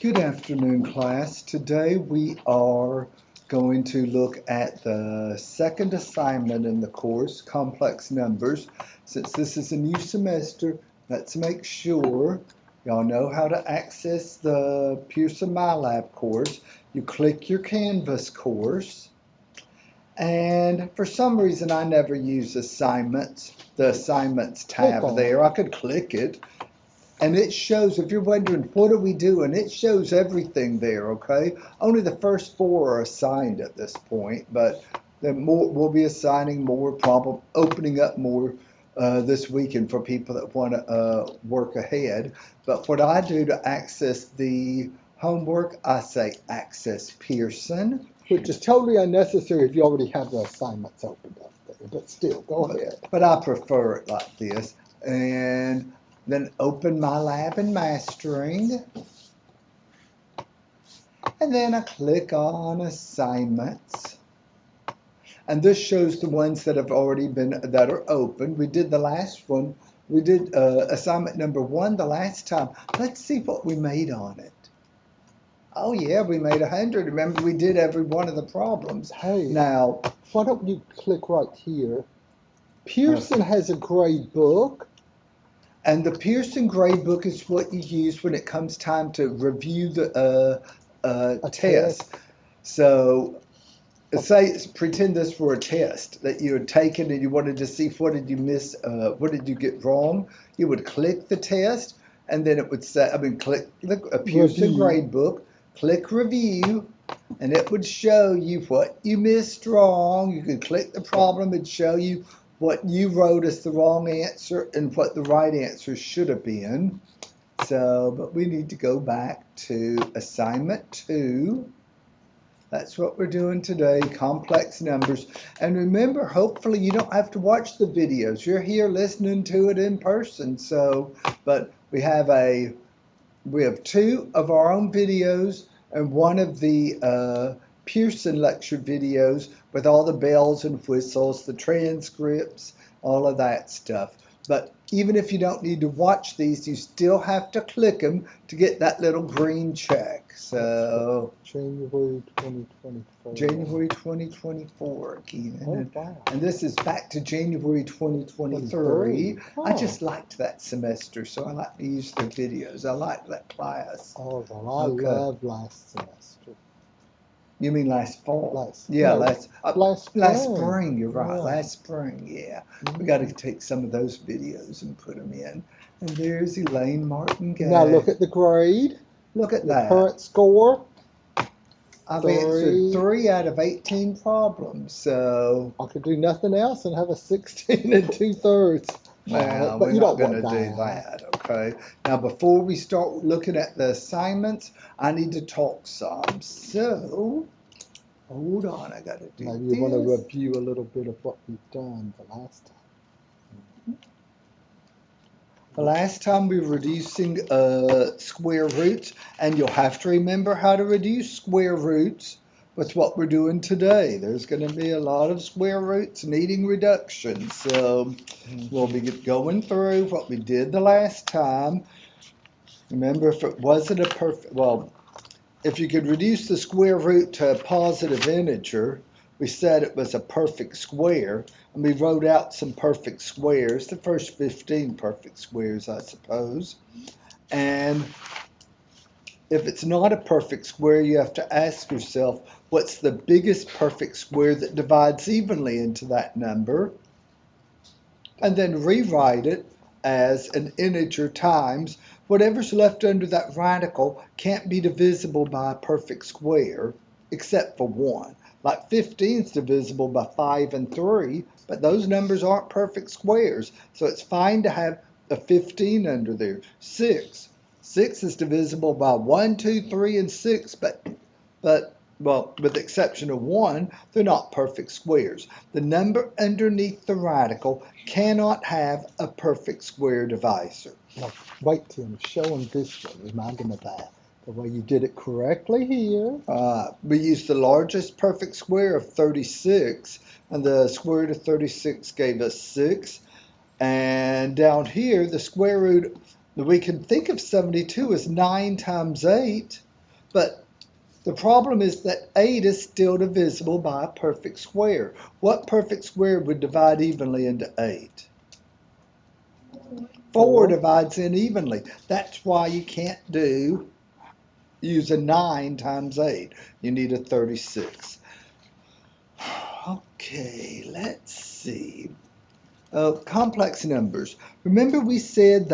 Good afternoon, class. Today we are going to look at the second assignment in the course, complex numbers. Since this is a new semester, let's make sure y'all know how to access the Pearson MyLab course. You click your Canvas course, and for some reason I never use assignments, the assignments tab there. I could click it. And it shows, if you're wondering, what are we doing? It shows everything there, okay? Only the first four are assigned at this point, but we'll be assigning more, probably opening up more this weekend for people that want to work ahead. But what I do to access the homework, I say access Pearson. Which is totally unnecessary if you already have the assignments opened up there, but still, go ahead. But I prefer it like this. And then open MyLab and Mastering. And then I click on Assignments. And this shows the ones that have already been, that are open. We did the last one. We did assignment number 1 the last time. Let's see what we made on it. Oh yeah, we made 100. Remember, we did every one of the problems. Hey, now, why don't you click right here? Pearson has a grade book. And the Pearson grade book is what you use when it comes time to review the test. So, pretend this were a test that you had taken and you wanted to see what did you miss, what did you get wrong. You would click the test, and then it would say, click a Pearson grade book, click review, and it would show you what you missed wrong. You could click the problem and show you what you wrote as the wrong answer and what the right answer should have been. So, but we need to go back to assignment 2. That's what we're doing today, complex numbers. And remember, hopefully you don't have to watch the videos. You're here listening to it in person. So, but we have 2 of our own videos and one of the Pearson lecture videos with all the bells and whistles, the transcripts, all of that stuff. But even if you don't need to watch these, you still have to click them to get that little green check. So January 2024. January 2024 again. Oh, wow. And this is back to January 2023. Oh. I just liked that semester, so I like to use the videos. I like that class. Oh, well, I love last semester. You mean last fall? Last spring. You're right. Yeah. Last spring, yeah. We got to take some of those videos and put them in. And there's Elaine Martin Gay. Now look at the grade. Look at the that. Current score. I've answered 3 out of 18 problems, so I could do nothing else and have a 16 2/3. Well, but we're not going to do that, okay? Now, before we start looking at the assignments, I need to talk some. So, hold on, I got to do Maybe this. you want to review a little bit of what we've done the last time. The last time we were reducing square roots, and you'll have to remember how to reduce square roots with what we're doing today. There's going to be a lot of square roots needing reduction. So we'll be going through what we did the last time. Remember, if it wasn't a perfect, well, if you could reduce the square root to a positive integer, we said it was a perfect square, and we wrote out some perfect squares, the first 15 perfect squares, I suppose. And if it's not a perfect square, you have to ask yourself, what's the biggest perfect square that divides evenly into that number? And then rewrite it as an integer times whatever's left under that radical can't be divisible by a perfect square except for 1. Like 15 is divisible by 5 and 3, but those numbers aren't perfect squares. So it's fine to have a 15 under there. 6 is divisible by 1, 2, 3, and 6, but well, with the exception of 1, they're not perfect squares. The number underneath the radical cannot have a perfect square divisor. Now, wait, Tim, show him this one. Remind him of that. The way you did it correctly here. We used the largest perfect square of 36, and the square root of 36 gave us 6. And down here, the square root, we can think of 72 as 9 times 8. But the problem is that 8 is still divisible by a perfect square. What perfect square would divide evenly into 8? 4 divides in evenly. That's why you can't use a 9 times 8. You need a 36. Okay, let's see. Complex numbers. Remember we said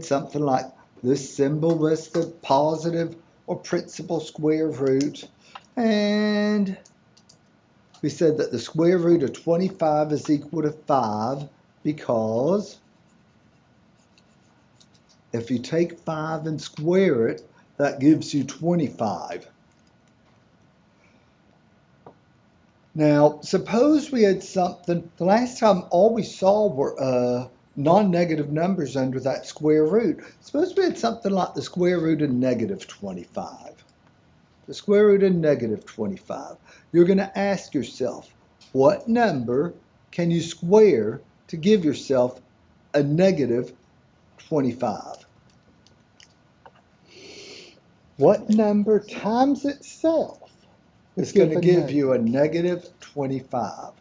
something like this symbol was the positive or principal square root, and we said that the square root of 25 is equal to 5 because if you take 5 and square it, that gives you 25. Now, suppose we had something, the last time all we saw were non-negative numbers under that square root. Suppose we had something like the square root of negative 25. The square root of negative 25. You're going to ask yourself, what number can you square to give yourself a negative 25? What number times itself? It's going to give you a negative 25.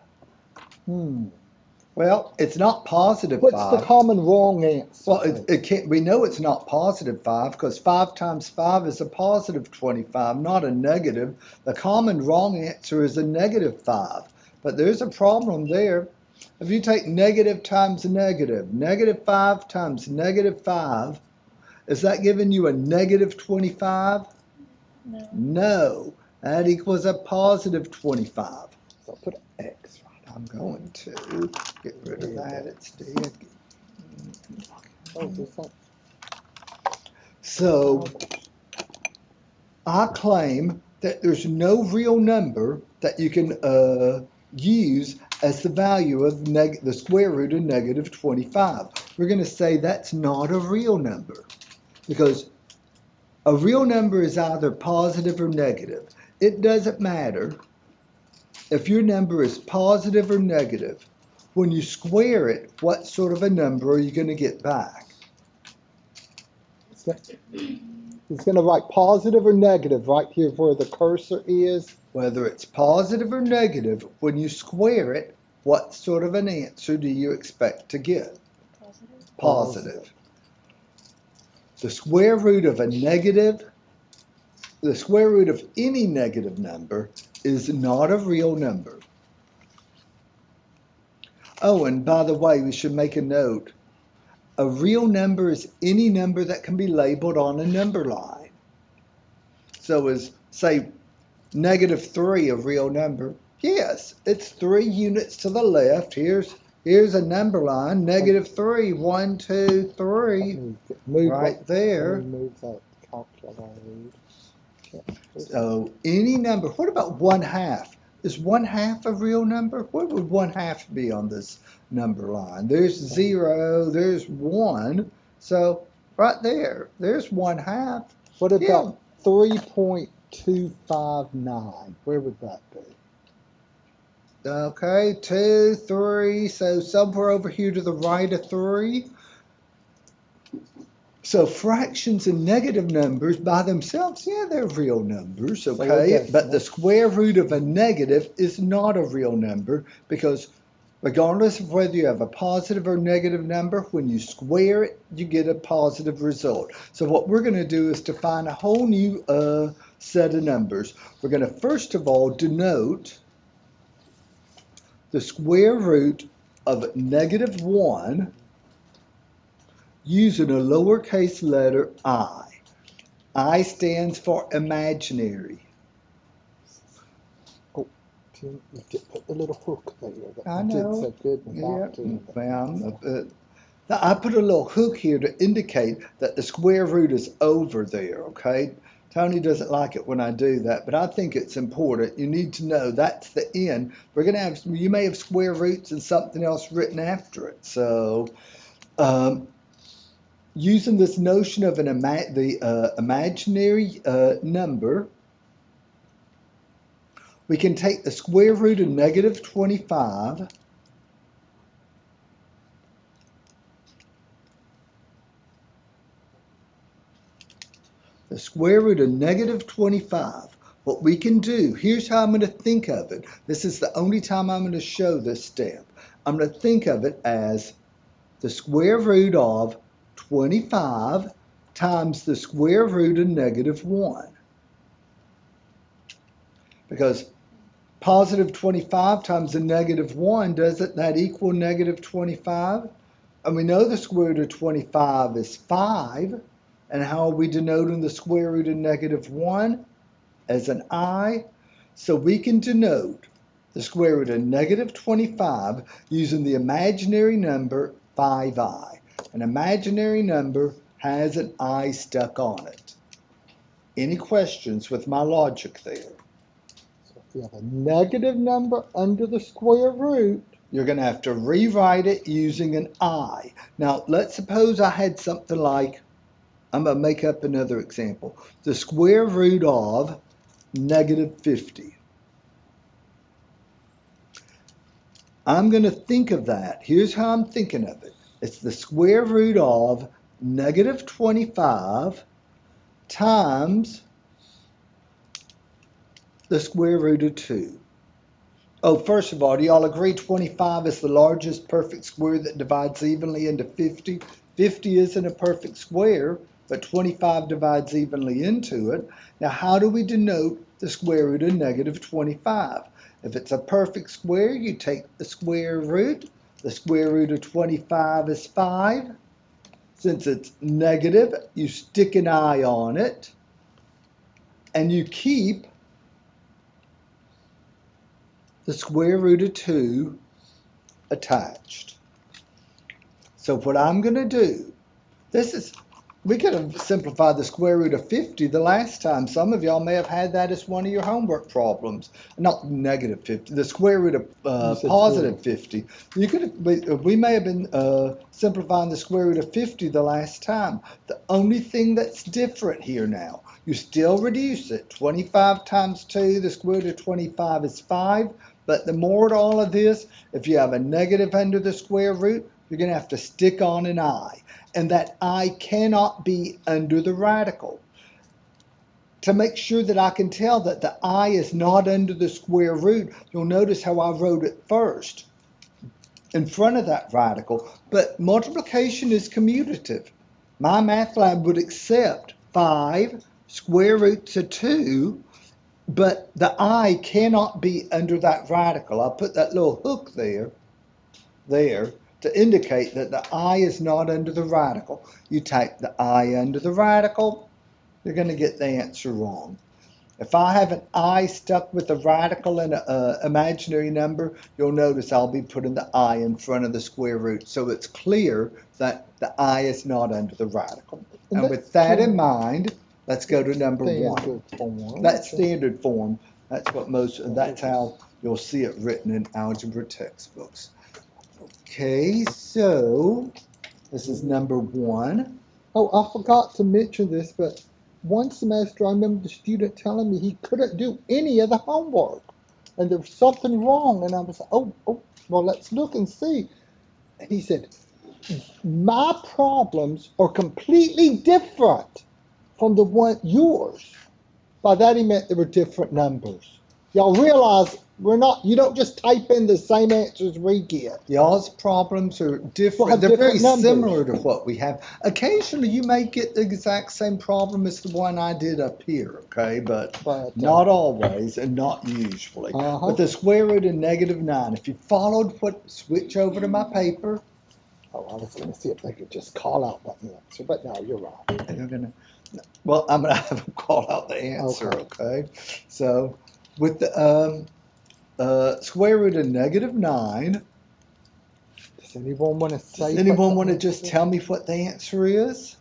Well, it's not positive 5. What's the common wrong answer? Well, it can't. We know it's not positive 5 because 5 times 5 is a positive 25, not a negative. The common wrong answer is a negative 5. But there's a problem there. If you take negative times negative, negative 5 times negative 5, is that giving you a negative 25? No. No. That equals a positive 25. So put an X right. I'm going to get rid of that instead. So I claim that there's no real number that you can use as the value of the square root of negative 25. We're going to say that's not a real number because a real number is either positive or negative. It doesn't matter if your number is positive or negative. When you square it, what sort of a number are you going to get back? It's going to write positive or negative right here where the cursor is. Whether it's positive or negative, when you square it, what sort of an answer do you expect to get? Positive. Positive. The square root of a negative, the square root of any negative number is not a real number. Oh, and by the way, we should make a note. A real number is any number that can be labeled on a number line. So is, say, negative 3 a real number? Yes, it's 3 units to the left. Here's a number line, negative 3, 1, 2, 3, right there. Move that calculator. So any number, what about 1/2? Is 1/2 a real number? What would 1/2 be on this number line? There's 0, there's 1. So right there's 1/2. What about 3.259? Where would that be? Okay, 2, 3, so somewhere over here to the right of 3. So fractions and negative numbers by themselves, yeah, they're real numbers, okay? But the square root of a negative is not a real number because regardless of whether you have a positive or negative number, when you square it, you get a positive result. So what we're going to do is define a whole new set of numbers. We're going to first of all denote the square root of negative 1 using a lowercase letter I. I stands for imaginary. Oh, Tim, you put the little hook there. I know. Did so good Yeah, I put a little hook here to indicate that the square root is over there, okay? Tony doesn't like it when I do that, but I think it's important. You need to know that's the end. We're going to have, you may have square roots and something else written after it. So, using this notion of the imaginary number, we can take the square root of negative 25 the square root of negative 25. What we can do, here's how I'm going to think of it. This is the only time I'm going to show this step. I'm going to think of it as the square root of 25 times the square root of negative 1. Because positive 25 times the negative 1, doesn't that equal negative 25? And we know the square root of 25 is 5. And how are we denoting the square root of negative 1? As an I. So we can denote the square root of negative 25 using the imaginary number 5i. An imaginary number has an I stuck on it. Any questions with my logic there? So if you have a negative number under the square root, You're going to have to rewrite it using an I. Now, let's suppose I had something like, I'm going to make up another example, the square root of negative 50. I'm going to think of that. Here's how I'm thinking of it. It's the square root of negative 25 times the square root of 2. Oh, first of all, do y'all agree 25 is the largest perfect square that divides evenly into 50? 50 isn't a perfect square, but 25 divides evenly into it. Now, how do we denote the square root of negative 25? If it's a perfect square, you take the square root. The square root of 25 is 5. Since it's negative, you stick an I on it, and you keep the square root of 2 attached. So what I'm going to do, we could have simplified the square root of 50 the last time. Some of y'all may have had that as one of your homework problems. Not negative 50, the square root of positive 50. We may have been simplifying the square root of 50 the last time. The only thing that's different here now, you still reduce it. 25 times 2, the square root of 25 is 5. But the more to all of this, if you have a negative under the square root, you're going to have to stick on an I. And that I cannot be under the radical. To make sure that I can tell that the I is not under the square root, you'll notice how I wrote it first in front of that radical. But multiplication is commutative. My math lab would accept 5 square roots of 2, but the I cannot be under that radical. I'll put that little hook there, to indicate that the I is not under the radical. You type the I under the radical, you're going to get the answer wrong. If I have an I stuck with a radical and an imaginary number, you'll notice I'll be putting the I in front of the square root, so it's clear that the I is not under the radical. And with that in mind, let's go to number 1. That's standard form. That's how you'll see it written in algebra textbooks. Okay, so this is number 1. Oh, I forgot to mention this, but one semester I remember the student telling me he couldn't do any of the homework. And there was something wrong. And I was like, oh, well, let's look and see. And he said, my problems are completely different from yours. By that he meant they were different numbers. Y'all realize you don't just type in the same answers we get. Y'all's problems are different. They're very similar to what we have. Occasionally you may get the exact same problem as the one I did up here, okay? But not always and not usually. But the square root of negative 9, if you followed switch over to my paper. Oh, I was going to see if they could just call out the answer, but no, you're right. I'm going to have them call out the answer, okay? So with the square root of negative 9. Does anyone want to say? Does anyone want to just tell me what the answer is?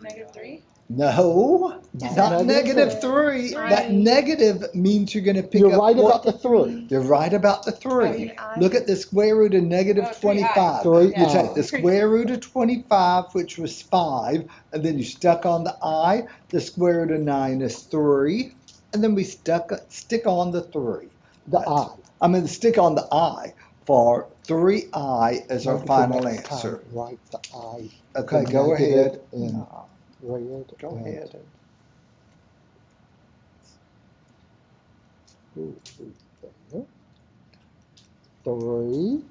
Negative 3? No, not negative 3. That negative means you're going to pick up. You're right about the 3. You're right about the 3. Look at the square root of negative 25. You take the square root of 25, which was 5, and then you stuck on the I. The square root of 9 is 3, and then we stick on the 3. Stick on the I for 3i as our final answer. Right, the I. Okay, go ahead. red. Go and ahead. blue there. 3.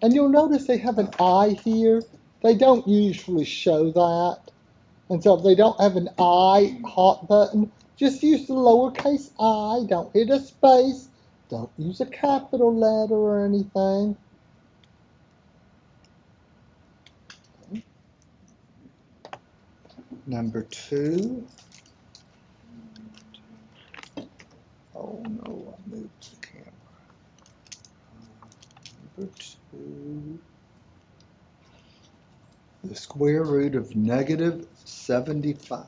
And you'll notice they have an I here. They don't usually show that. And so if they don't have an I hot button, just use the lowercase I. Don't hit a space. Don't use a capital letter or anything. Number 2. Oh no, I moved the camera. Number 2. The square root of negative 75.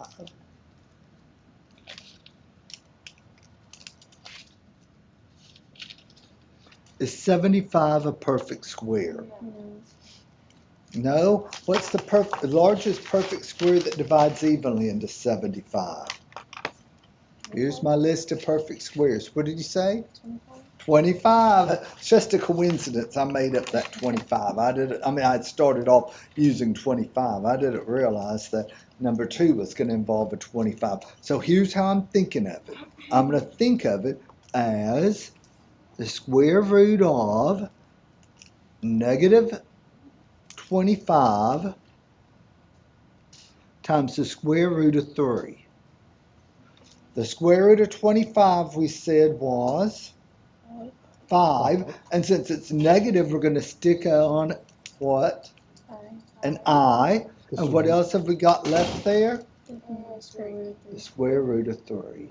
Is 75 a perfect square? No? What's the largest perfect square that divides evenly into 75? Here's my list of perfect squares. What did you say? 25. It's just a coincidence I made up that 25. I started off using 25. I didn't realize that number 2 was going to involve a 25. So here's how I'm thinking of it. I'm going to think of it as the square root of negative 25 times the square root of 3. The square root of 25 we said was 5. And since it's negative, we're going to stick on what? An I. And what else have we got left there? The square root of 3.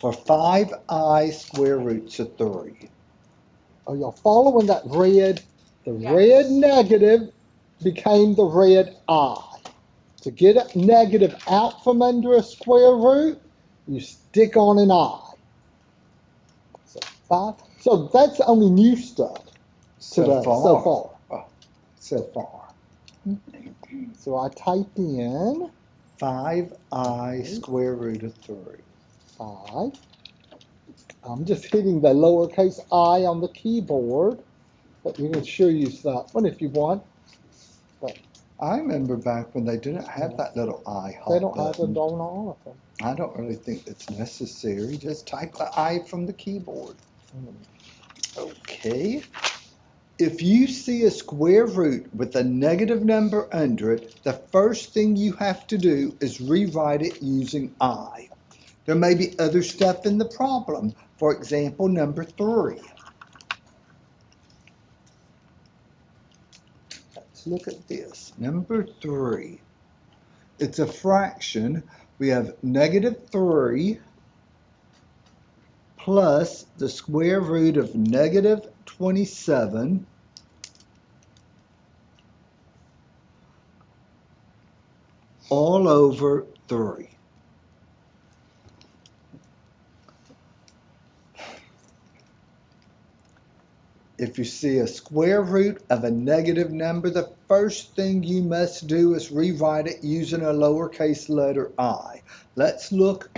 For 5i square roots of 3. Are y'all following that red? The Yes. red negative became the red I. To get a negative out from under a square root, you stick on an I. So 5. So that's the only new stuff today so far. So I type in 5i square root of 3. 5. I'm just hitting the lowercase I on the keyboard, but you can sure use that one if you want. I remember back when they didn't have that little I hot They don't have button. it on all of them. I don't really think it's necessary. Just type the I from the keyboard. Okay. If you see a square root with a negative number under it, the first thing you have to do is rewrite it using I. There may be other stuff in the problem. For example, number 3. Let's look at this. Number 3. It's a fraction. We have negative 3 plus the square root of negative 27 all over 3. If you see a square root of a negative number, the first thing you must do is rewrite it using a lowercase letter I. Let's look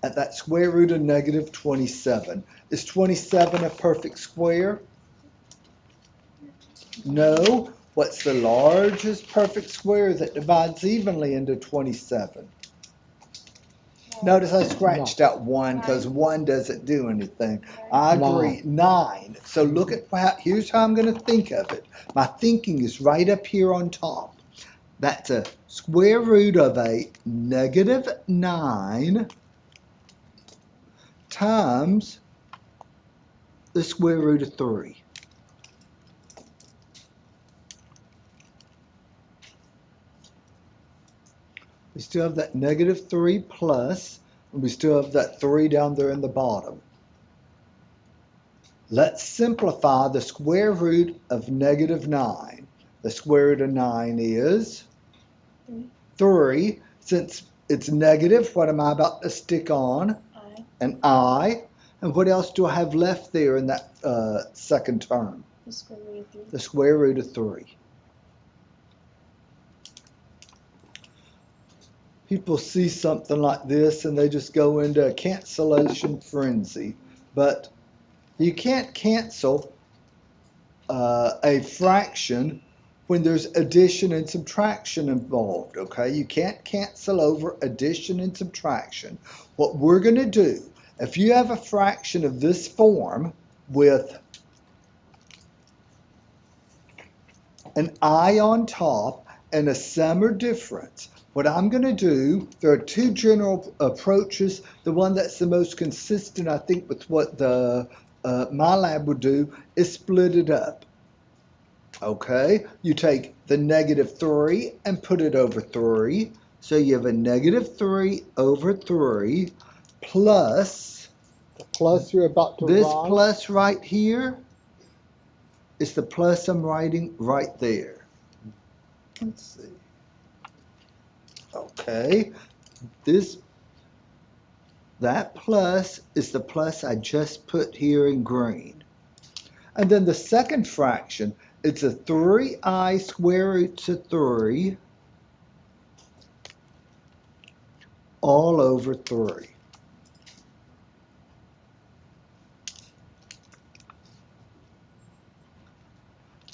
at that square root of negative 27. Is 27 a perfect square? No. What's the largest perfect square that divides evenly into 27? Notice I scratched out 1 because 1 doesn't do anything. I agree. 9. So look at here's how I'm going to think of it. My thinking is right up here on top. That's a square root of a negative 9 times the square root of 3. We still have that negative 3 plus, and we still have that 3 down there in the bottom. Let's simplify the square root of negative 9. The square root of 9 is 3. Since it's negative, what am I about to stick on? An I. And what else do I have left there in that second term? The square root of 3. The square root of 3. People see something like this and they just go into a cancellation frenzy. But you can't cancel a fraction when there's addition and subtraction involved, okay? You can't cancel over addition and subtraction. What we're going to do, if you have a fraction of this form with an I on top and a sum or difference, what I'm going to do, there are two general approaches. The one that's the most consistent, I think, with what the my lab would do is split it up. Okay, you take the -3 and put it over 3. So you have a -3 over 3 plus The plus you're about to this write. plus right here is the plus I'm writing right there. Let's see. Okay, that plus is the plus I just put here in green. And then the second fraction, it's a 3i square roots of 3 all over 3.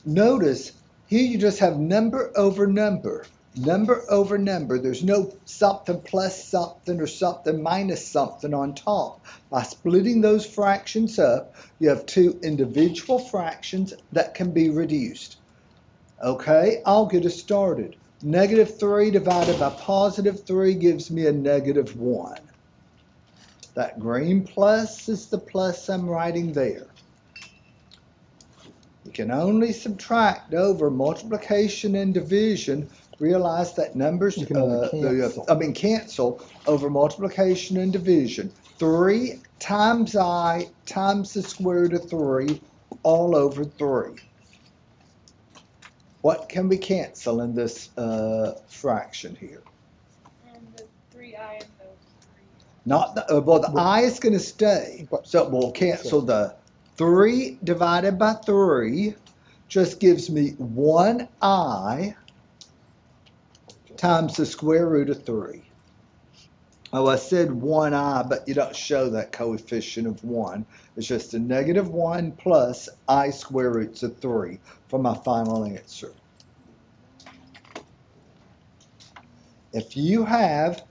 Notice here you just have number over number. Number over number. There's no something plus something or something minus something on top. By splitting those fractions up, you have two individual fractions that can be reduced. Okay, I'll get us started. -3 divided by +3 gives me a -1. That green plus is the plus I'm writing there. You can only subtract over multiplication and division. Realize that numbers, You can only cancel over multiplication and division. 3 times I times the square root of 3 all over 3. What can we cancel in this fraction here? The 3i and the 3. Not the, the I is going to stay. So we'll cancel the 3 divided by 3 just gives me 1i times the square root of 3. Oh, I said 1i, but you don't show that coefficient of 1. It's just a -1 plus I square roots of 3 for my final answer. If you have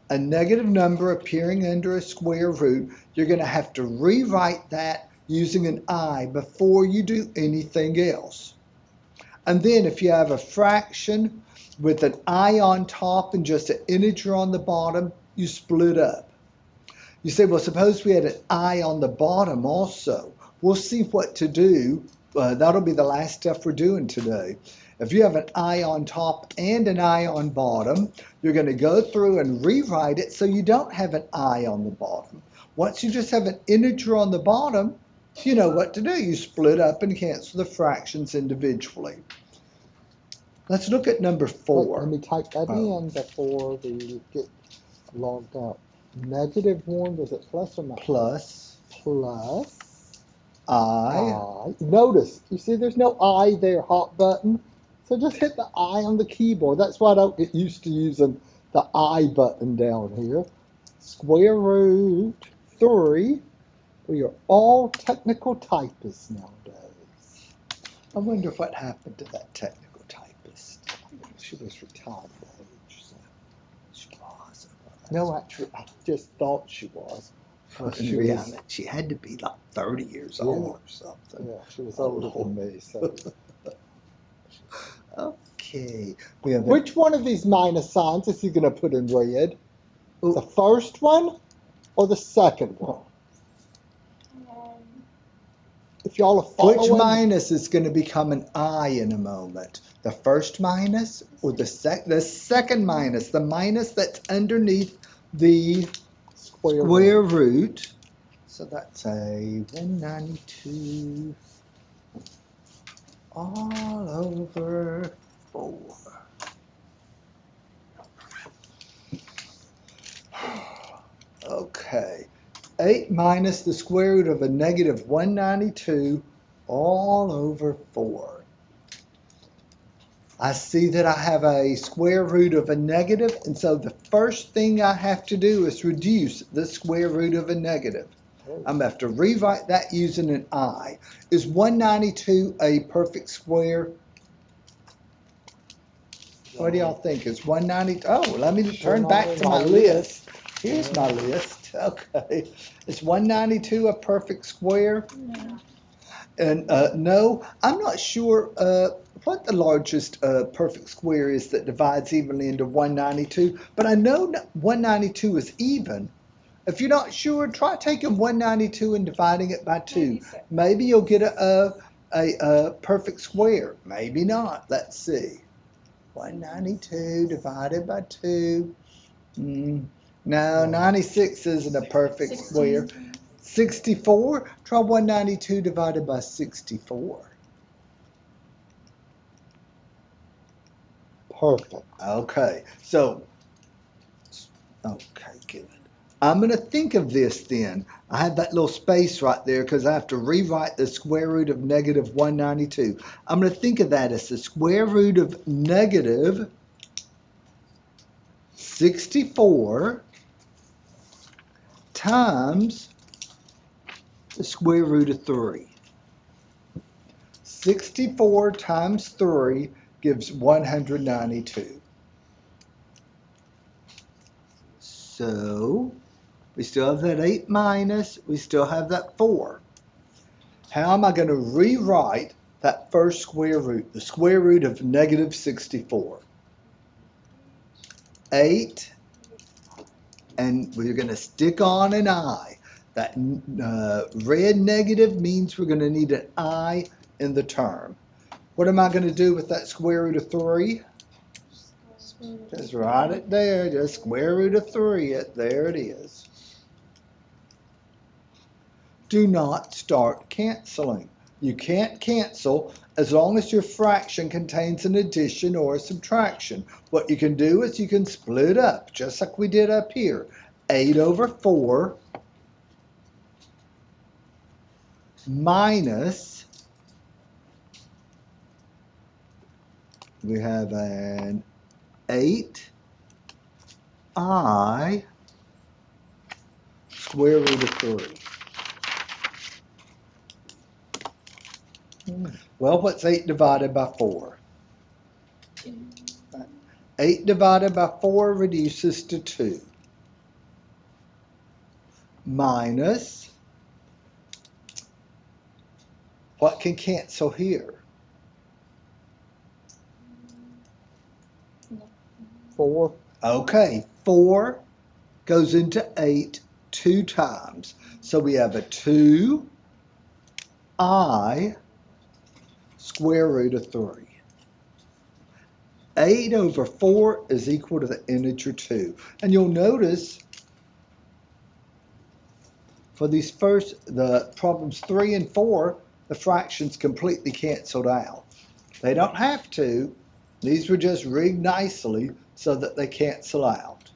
a negative number appearing under a square root, you're going to have to rewrite that using an I before you do anything else. And then if you have a fraction with an I on top and just an integer on the bottom, you split up. You say, well, suppose we had an I on the bottom also. We'll see what to do. That'll be the last stuff we're doing today. If you have an I on top and an I on bottom, you're going to go through and rewrite it so you don't have an I on the bottom. Once you just have an integer on the bottom, you know what to do. You split up and cancel the fractions individually. Let's look at number 4. Let me type that in before we get logged out. -1, was it plus or minus? Plus. Plus. I. Notice, you see there's no I there, hot button. So just hit the I on the keyboard. That's why I don't get used to using the I button down here. Square root 3. We are all technical typists nowadays. I wonder what happened to that technical typist. She was retired for age. So. She was. No, actually, I just thought she was. In reality, she had to be like 30 years old or something. Yeah, she was older than me. So. Okay. Which one of these minus signs is he going to put in red? The first one or the second one? If y'all are following, which minus is going to become an I in a moment? The first minus or the second minus? The minus that's underneath the square root. So that's a 192 all over 4. Okay. 8 minus the square root of a -192 all over 4. I see that I have a square root of a negative, and so the first thing I have to do is reduce the square root of a negative. I'm going to have to rewrite that using an I. Is 192 a perfect square? What do y'all think? Is 192? Oh, let me Sure turn not back in to my my list. Here's my list. Okay. Is 192 a perfect square? No. And no, I'm not sure what the largest perfect square is that divides evenly into 192, but I know 192 is even. If you're not sure, try taking 192 and dividing it by 2. 96. Maybe you'll get a perfect square. Maybe not. Let's see. 192 divided by 2. No, 96 isn't a perfect square. 64? Try 192 divided by 64. Perfect. Okay, so, okay, good. I'm going to think of this then. I have that little space right there because I have to rewrite the square root of negative 192. I'm going to think of that as the square root of negative 64 times the square root of 3. 64 times 3 gives 192. So we still have that 8 minus, we still have that 4. How am I going to rewrite that first square root, the square root of negative 64? 8, and we're going to stick on an I. That red negative means we're going to need an I in the term. What am I going to do with that square root of 3? Just write it there, just square root of 3 it. There it is. Do not start canceling. You can't cancel as long as your fraction contains an addition or a subtraction. What you can do is you can split up, just like we did up here. 8 over 4 minus, we have an 8i square root of 3. Well, what's 8 divided by 4? 8 divided by 4 reduces to 2. Minus, what can cancel here? 4. Okay, 4 goes into 8 2 times. So we have a 2i square root of 3. 8 over 4 is equal to the integer 2. And you'll notice for these the problems 3 and 4, the fractions completely canceled out. They don't have to. These were just rigged nicely so that they cancel out.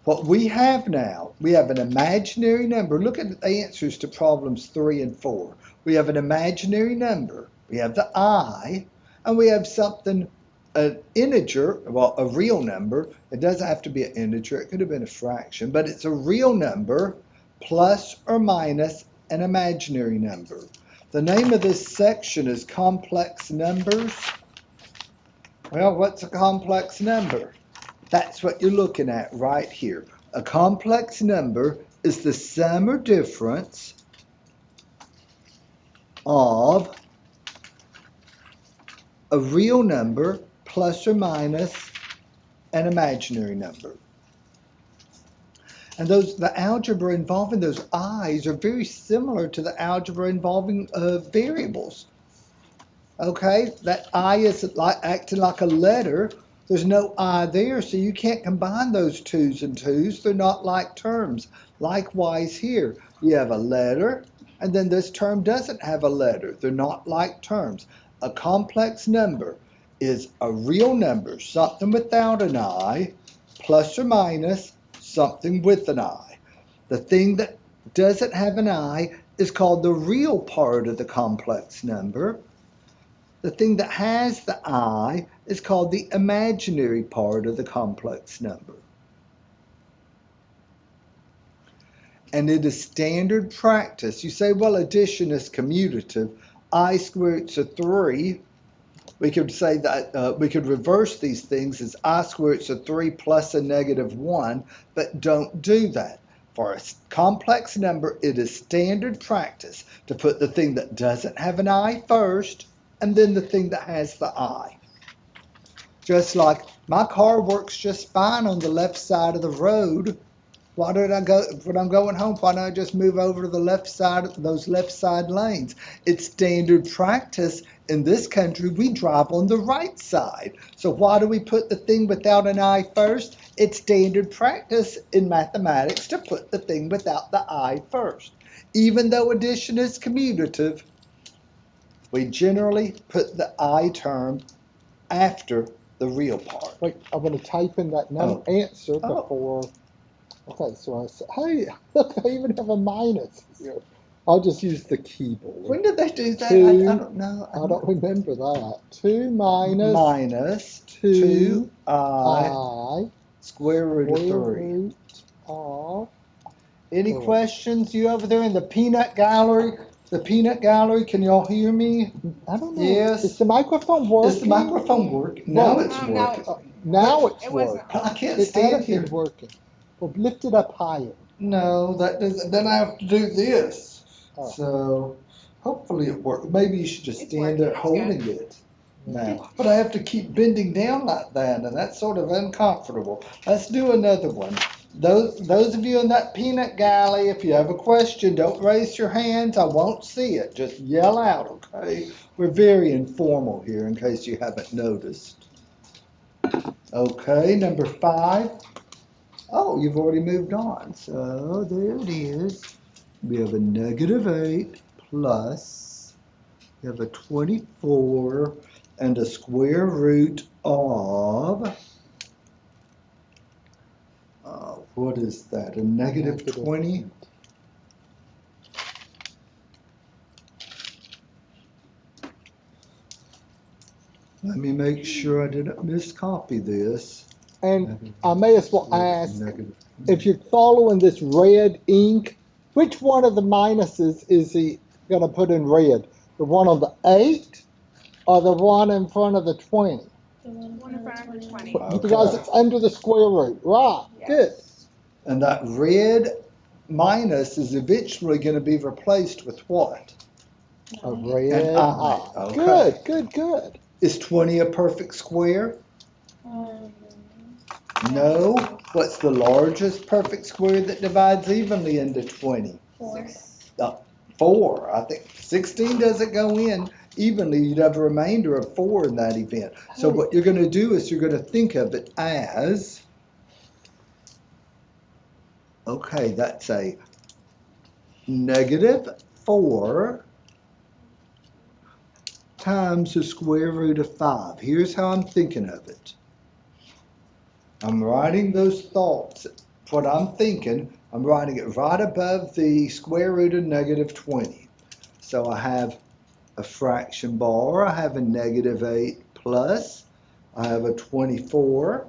What we have now, we have an imaginary number. Look at the answers to problems 3 and 4. We have an imaginary number. We have the I, and we have something, an integer, well, a real number. It doesn't have to be an integer. It could have been a fraction, but it's a real number plus or minus an imaginary number. The name of this section is complex numbers. Well, what's a complex number? That's what you're looking at right here. A complex number is the sum or difference of a real number plus or minus an imaginary number. And the algebra involving those i's are very similar to the algebra involving variables. Okay, that I is acting like a letter. There's no I there, so you can't combine those 2's and 2's. They're not like terms. Likewise here, you have a letter, and then this term doesn't have a letter. They're not like terms. A complex number is a real number, something without an I, plus or minus something with an I. The thing that doesn't have an I is called the real part of the complex number. The thing that has the I is called the imaginary part of the complex number. And it is standard practice. You say, well, addition is commutative. I square roots of 3 we could say that we could reverse these things as I squared roots of 3 plus a negative 1, but don't do that. For a complex number, it is standard practice to put the thing that doesn't have an I first, and then the thing that has the I. Just like my car works just fine on the left side of the road. Why did I go, when I'm going home, why don't I just move over to the left side, those left side lanes? It's standard practice. In this country, we drive on the right side. So why do we put the thing without an I first? It's standard practice in mathematics to put the thing without the I first. Even though addition is commutative, we generally put the I term after the real part. Wait, I'm going to type in that answer before. Okay, so I said, hey, look, I even have a minus here. I'll just use the keyboard. When did they do that? 2, I don't know. I don't remember that. 2 minus 2 I square root of 3. root of Any 3. questions? You over there in the peanut gallery? The peanut gallery, can y'all hear me? I don't know. Yes. Is the microphone working? Is the microphone working? Now it's working. Now it's It working. wasn't. I can't It stand hasn't here. been working. Well, lift it up higher. No, that doesn't. Then I have to do this. Oh. So hopefully it works. Maybe you should just It's stand working. there It's holding good. it now. But I have to keep bending down like that, and that's sort of uncomfortable. Let's do another one. Those of you in that peanut galley, if you have a question, don't raise your hands. I won't see it. Just yell out, okay? We're very informal here, in case you haven't noticed. Okay, number 5. Oh, you've already moved on. So there it is. We have a negative 8 plus, we have a 24 and a square root of, what is that, a negative 20? Let me make sure I didn't miscopy this. And I may as well ask, if you're following this red ink, which one of the minuses is he going to put in red? The one on the 8 or the one in front of the 20? The one in front of the 20. Because it's under the square root. Right, Yes. good. And that red minus is eventually going to be replaced with what? A red An I. Good, Okay. good, good. Is 20 a perfect square? Um, No. What's the largest perfect square that divides evenly into 20? 4. 4. I think 16 doesn't go in evenly. You'd have a remainder of 4 in that event. So what you're going to do is you're going to think of it as, okay, that's a negative 4 times the square root of 5. Here's how I'm thinking of it. I'm writing those thoughts, what I'm thinking, I'm writing it right above the square root of negative 20. So I have a fraction bar, I have a negative 8 plus, I have a 24.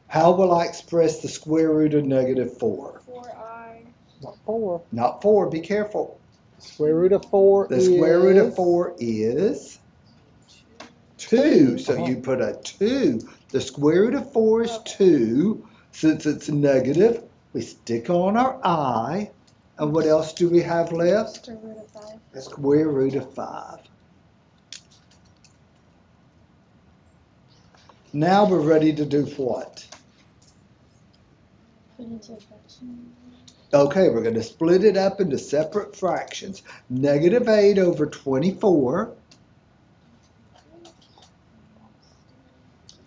How will I express the square root of negative 4? 4i. Not 4. Not 4, be careful. Square root of 4 The is... square root of 4 is 2. So you put a 2. The square root of 4 is 2. Since it's negative, we stick on our I. And what else do we have left? Square root of 5. The square root of 5. Now we're ready to do what? Put into a fraction. Okay, we're going to split it up into separate fractions. Negative 8 over 24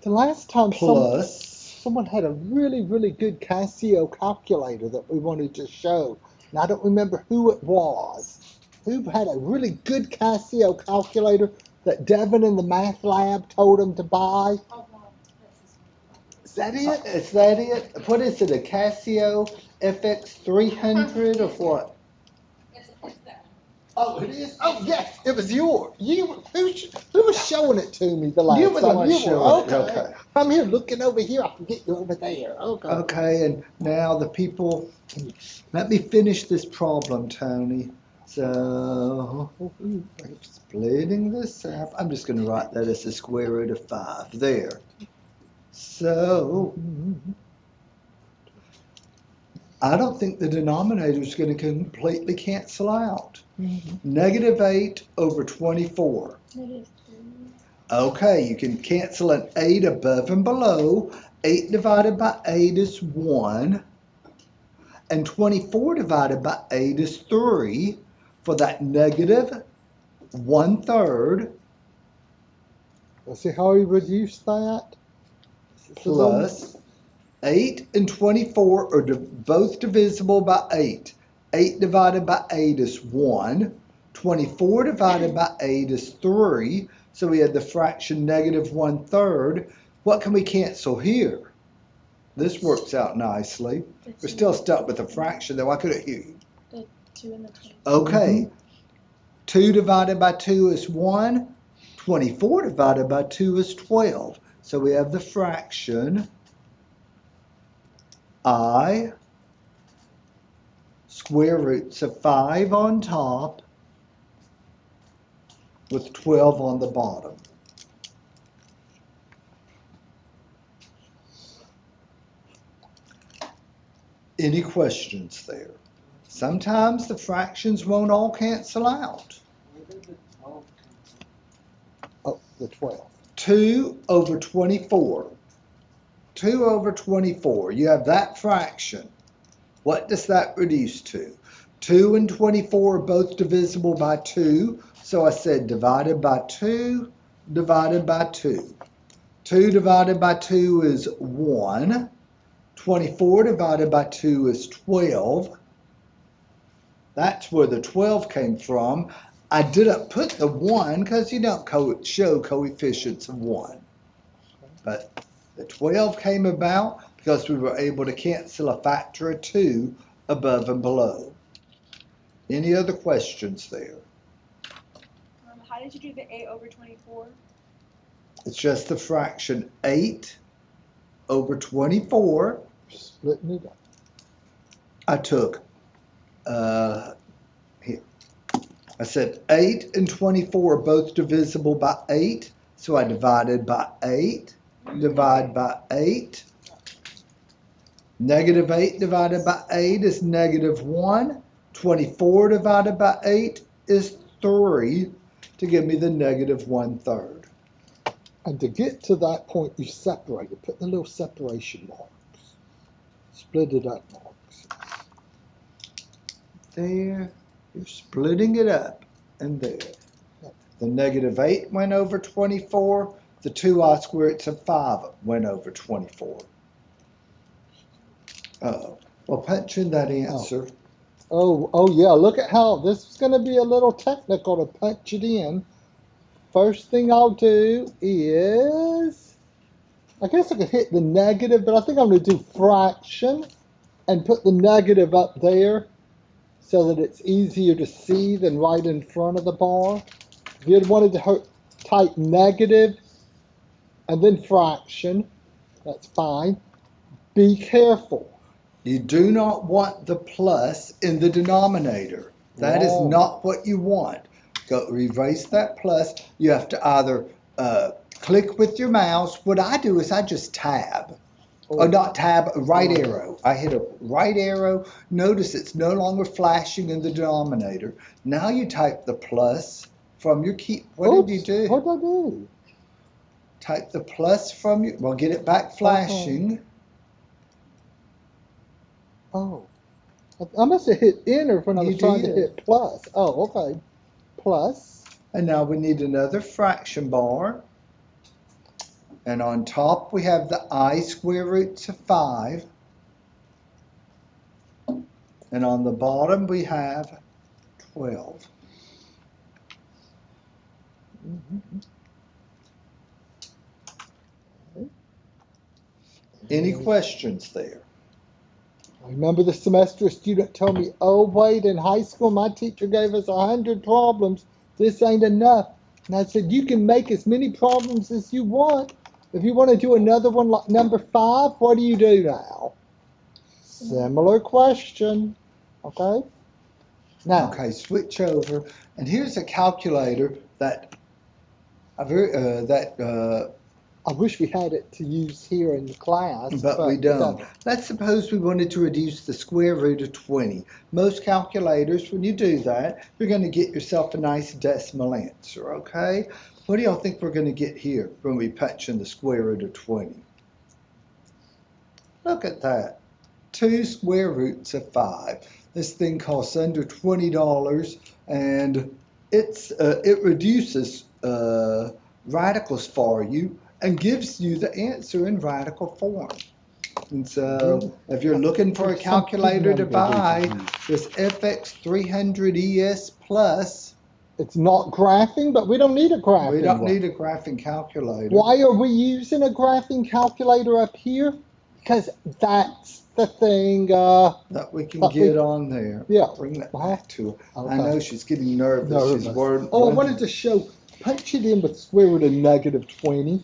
The last time plus, someone had a really, really good Casio calculator that we wanted to show. And I don't remember who it was. Who had a really good Casio calculator that Devin in the math lab told him to buy? Is that it? is that it? What is it, a Casio FX300 or what? Oh, it is? Oh, yes, it was yours. Who was showing it to me the last You were the time? one You showing it, Okay. okay. I'm here looking over here. I can get you over there. Okay. Okay, and now the people, let me finish this problem, Tony. So, splitting this up, I'm just going to write that as the square root of 5 there. So, I don't think the denominator is going to completely cancel out. Negative 8 over 24. -3. Okay, you can cancel an 8 above and below. 8 divided by 8 is 1. And 24 divided by 8 is 3. For that negative 1/3 Let's see how we reduce that. plus 8 and 24 are both divisible by 8. 8 divided by 8 is 1. 24 divided by 8 is 3. So we had the fraction negative 1/3. What can we cancel here? This works out nicely. We're still stuck with a fraction though. I couldn't hear you. The 2 and the 20. Okay. 2 divided by 2 is 1. 24 divided by 2 is 12. So we have the fraction I square roots of 5 on top with 12 on the bottom. Any questions there? Sometimes the fractions won't all cancel out. Oh, the 12. 2 over 24. 2 over 24. You have that fraction. What does that reduce to? 2 and 24 are both divisible by 2. So I said divided by 2, divided by 2. 2 divided by 2 is 1. 24 divided by 2 is 12. That's where the 12 came from. I didn't put the 1 because you don't show coefficients of 1. But the 12 came about because we were able to cancel a factor of 2 above and below. Any other questions there? How did you do the 8 over 24? It's just the fraction 8 over 24. Splitting it up. I took, here. I said 8 and 24 are both divisible by 8. So I divided by 8, divide by 8. Negative 8 divided by 8 is negative 1. 24 divided by 8 is 3 to give me the negative 1/3. And to get to that point, you separate it. Put the little separation marks. Split it up marks. There, you're splitting it up, and there. The negative 8 went over 24. The 2i squared roots of 5 went over 24. Well, punch in that answer. Oh yeah, look at how this is going to be a little technical to punch it in. First thing I'll do is, I guess I could hit the negative, but I think I'm going to do fraction and put the negative up there so that it's easier to see than right in front of the bar. If you wanted to type negative and then fraction, that's fine. Be careful. You do not want the plus in the denominator. That is not what you want. Go erase that plus. You have to either click with your mouse. What I do is I just tab. Or not tab, right arrow. I hit a right arrow. Notice it's no longer flashing in the denominator. Now you type the plus from your key. What did you do? What did I do? Type the plus from your, well, get it back flashing. Oh, I must have hit enter when I was trying to hit plus. Oh, okay. Plus. And now we need another fraction bar. And on top we have the I square roots of 5. And on the bottom we have 12. Any questions there? I remember the semester a student told me, oh, wait, in high school, my teacher gave us 100 problems. This ain't enough. And I said, you can make as many problems as you want. If you want to do another one like number 5, what do you do now? Similar question. Okay? Now, Okay, switch over, and here's a calculator that I wish we had it to use here in the class, but we but don't. Let's suppose we wanted to reduce the square root of 20. Most calculators, when you do that, you're going to get yourself a nice decimal answer, okay? What do y'all think we're going to get here when we punch in the square root of 20? Look at that. 2 square roots of 5. This thing costs under $20, and it reduces radicals for you and gives you the answer in radical form. And so if you're looking for a calculator to buy, this FX300ES Plus, it's not graphing, but we don't need a graphing we don't one. need a graphing calculator. Why are we using a graphing calculator up here? Because that's the thing that we can get on there. Yeah. Bring that back to her. Okay. I know she's getting nervous. She's worried. I wanted to show, punch it in with square root of negative 20.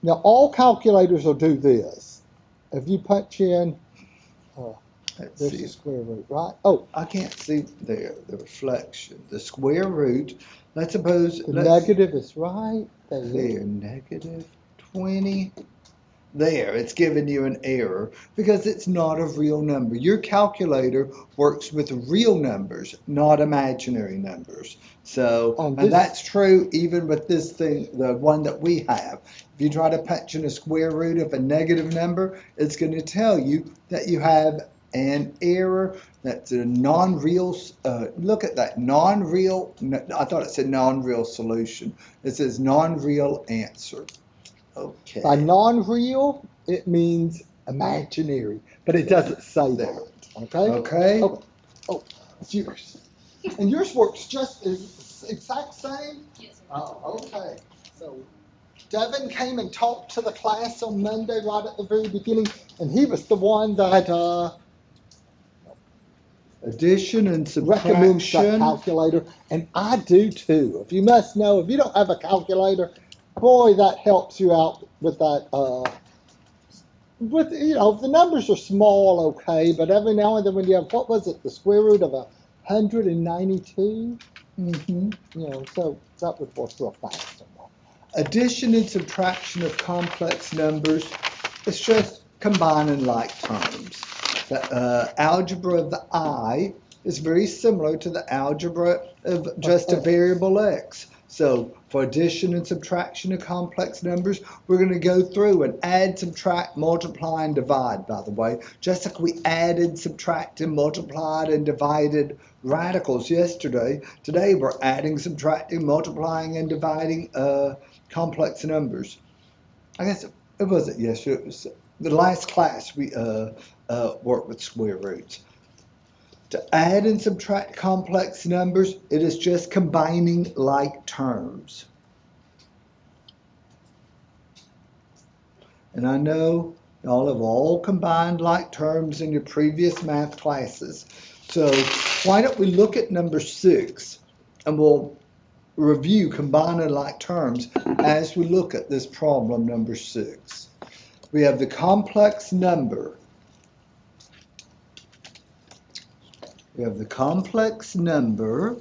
Now, all calculators will do this. If you punch in, Let's there's see. the square root, right? Oh, I can't see there, the reflection. The square root, let's suppose. the negative is right There, negative 20. There, it's giving you an error because it's not a real number. Your calculator works with real numbers, not imaginary numbers. So, and that's true even with this thing, the one that we have. If you try to punch in a square root of a negative number, it's going to tell you that you have an error. That's a non-real, look at that, non-real, I thought it said non-real solution. It says non-real answer. Okay. By non-real, it means imaginary, but it doesn't say that. Okay? Okay. Oh, it's yours. And yours works just as exact same? Yes. Oh, okay. So Devin came and talked to the class on Monday right at the very beginning, and he was the one that addition and recommends that subtraction. calculator, and I do too. If you must know, if you don't have a calculator, boy, that helps you out with that. With if the numbers are small, okay, but every now and then when you have, what was it, the square root of 192? So that would work real fast. Addition and subtraction of complex numbers, it's just combining like terms. The algebra of the I is very similar to the algebra of just a variable x. So for addition and subtraction of complex numbers, we're going to go through and add, subtract, multiply, and divide, by the way. Just like we added, subtracted, multiplied, and divided radicals yesterday, today we're adding, subtracting, multiplying, and dividing complex numbers. I guess it wasn't yesterday. It was the last class we worked with square roots. To add and subtract complex numbers, it is just combining like terms. And I know y'all have all combined like terms in your previous math classes. So why don't we look at number 6 and we'll review combining like terms as we look at this problem number 6. We have the complex number. We have the complex number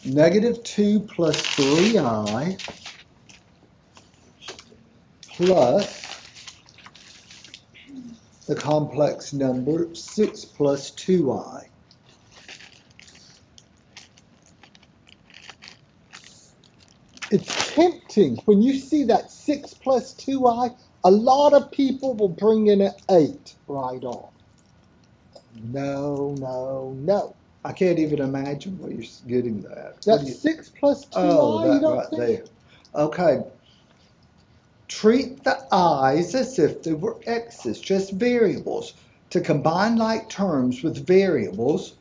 negative 2 plus 3i plus the complex number 6 plus 2i. It's tempting when you see that 6 plus 2i, a lot of people will bring in an 8 right on. No. I can't even imagine where you're getting that. That's 6 plus 2i, that you don't right think? there. Okay. Treat the i's as if they were x's, just variables. To combine like terms with variables,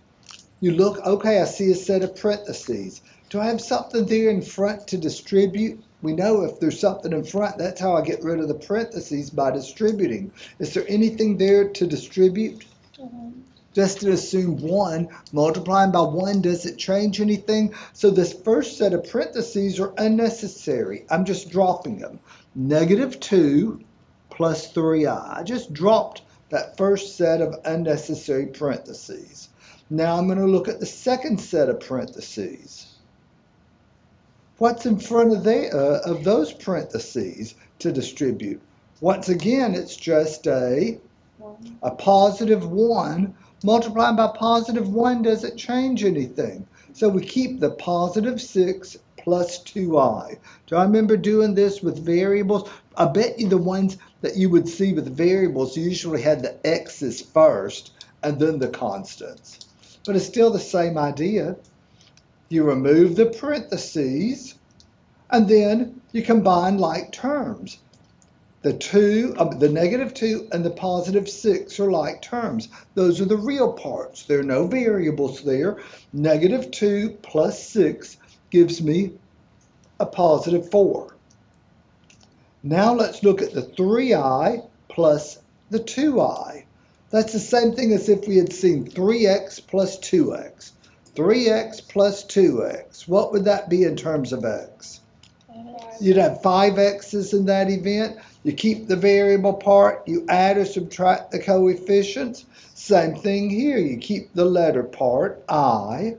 you look, okay, I see a set of parentheses. Do I have something there in front to distribute? We know if there's something in front, that's how I get rid of the parentheses, by distributing. Is there anything there to distribute? Just to assume 1, multiplying by 1 doesn't change anything. So this first set of parentheses are unnecessary. I'm just dropping them. Negative 2 plus 3i. I just dropped that first set of unnecessary parentheses. Now I'm going to look at the second set of parentheses. What's in front of those parentheses to distribute? Once again, it's just a positive 1. Multiplying by positive 1 doesn't change anything. So we keep the positive 6 plus 2i. Do I remember doing this with variables? I bet you the ones that you would see with variables usually had the x's first and then the constants. But it's still the same idea. You remove the parentheses and then you combine like terms. The negative 2 and the positive 6 are like terms. Those are the real parts. There are no variables there. Negative 2 plus 6 gives me a positive 4. Now let's look at the 3i plus the 2i. That's the same thing as if we had seen 3x plus 2x. 3x plus 2x. What would that be in terms of x? You'd have 5 x's in that event. You keep the variable part, you add or subtract the coefficients. Same thing here, you keep the letter part, I.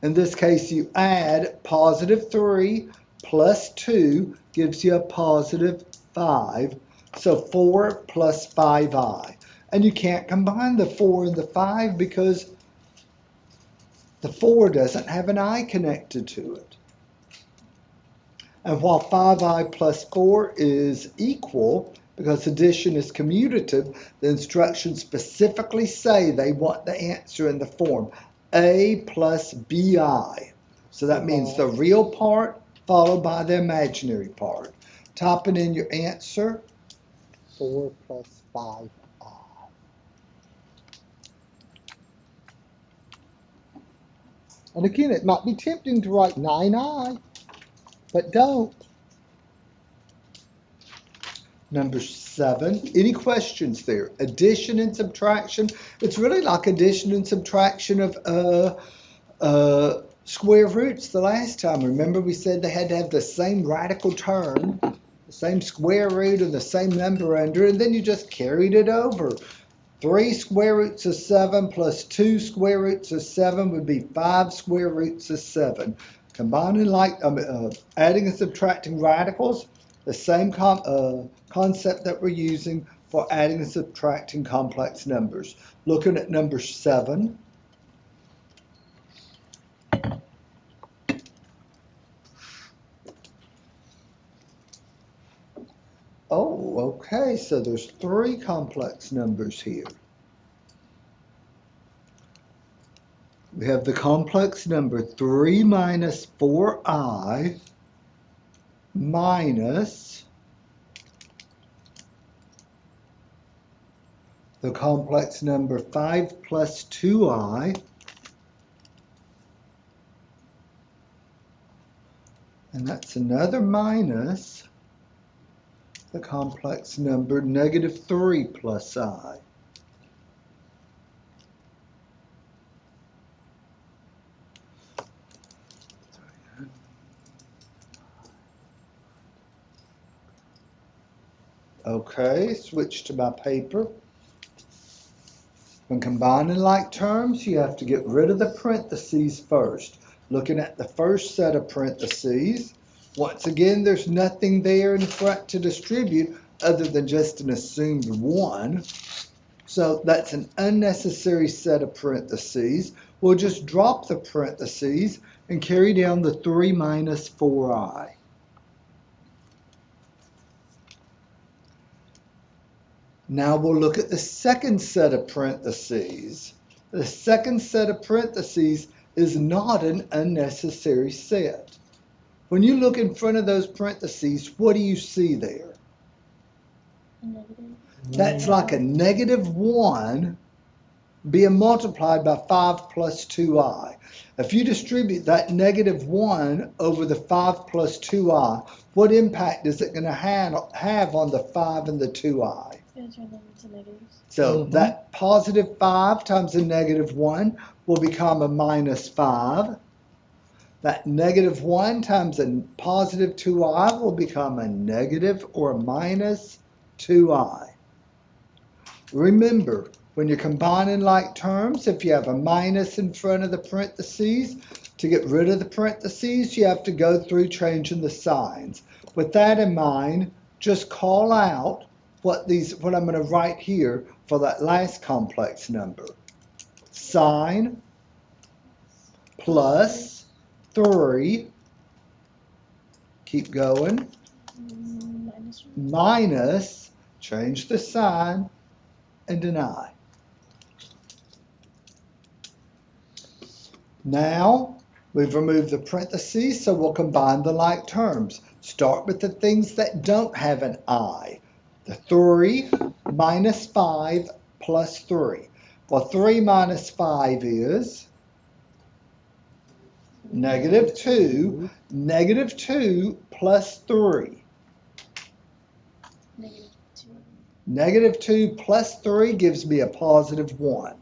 In this case, you add positive 3 plus 2 gives you a positive 5. So 4 plus 5i. And you can't combine the 4 and the 5 because the 4 doesn't have an I connected to it. And while 5i plus 4 is equal, because addition is commutative, the instructions specifically say they want the answer in the form a plus bi. So that means the real part followed by the imaginary part. Typing in your answer. 4 plus 5i. And again, it might be tempting to write 9i, but don't. Number 7. Any questions there? Addition and subtraction. It's really like addition and subtraction of square roots the last time. Remember we said they had to have the same radical term, the same square root and the same number under, and then you just carried it over. 3 square roots of 7 plus 2 square roots of 7 would be 5 square roots of 7. Combining adding and subtracting radicals, the same concept that we're using for adding and subtracting complex numbers. Looking at number 7. Oh, okay, so there's 3 complex numbers here. We have the complex number 3 minus 4i minus the complex number 5 plus 2i and that's another minus the complex number negative 3 plus I. Okay, switch to my paper. When combining like terms, you have to get rid of the parentheses first. Looking at the first set of parentheses, once again, there's nothing there in front to distribute other than just an assumed 1. So that's an unnecessary set of parentheses. We'll just drop the parentheses and carry down the 3 minus 4i. Now we'll look at the second set of parentheses. The second set of parentheses is not an unnecessary set. When you look in front of those parentheses, what do you see there? That's like a negative 1 being multiplied by 5 plus 2i. If you distribute that negative 1 over the 5 plus 2i, what impact is it going to have on the 5 and the 2i? So that positive 5 times a negative 1 will become a minus 5. That negative 1 times a positive 2i will become a negative or a minus 2i. Remember, When you're combining like terms, if you have a minus in front of the parentheses, to get rid of the parentheses, you have to go through changing the signs. With that in mind, just call out what I'm going to write here for that last complex number. Sine plus 3, keep going, minus, change the sign, and an I. Now, we've removed the parentheses, so we'll combine the like terms. Start with the things that don't have an I. The 3 minus 5 plus 3. Well, 3 minus 5 is negative 2. Negative 2 plus 3. Negative 2 plus 3 gives me a positive 1.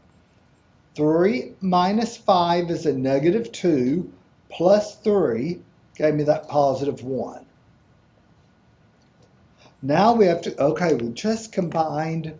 3 minus 5 is a negative 2, plus 3 gave me that positive 1. Now we have to, okay, we just combined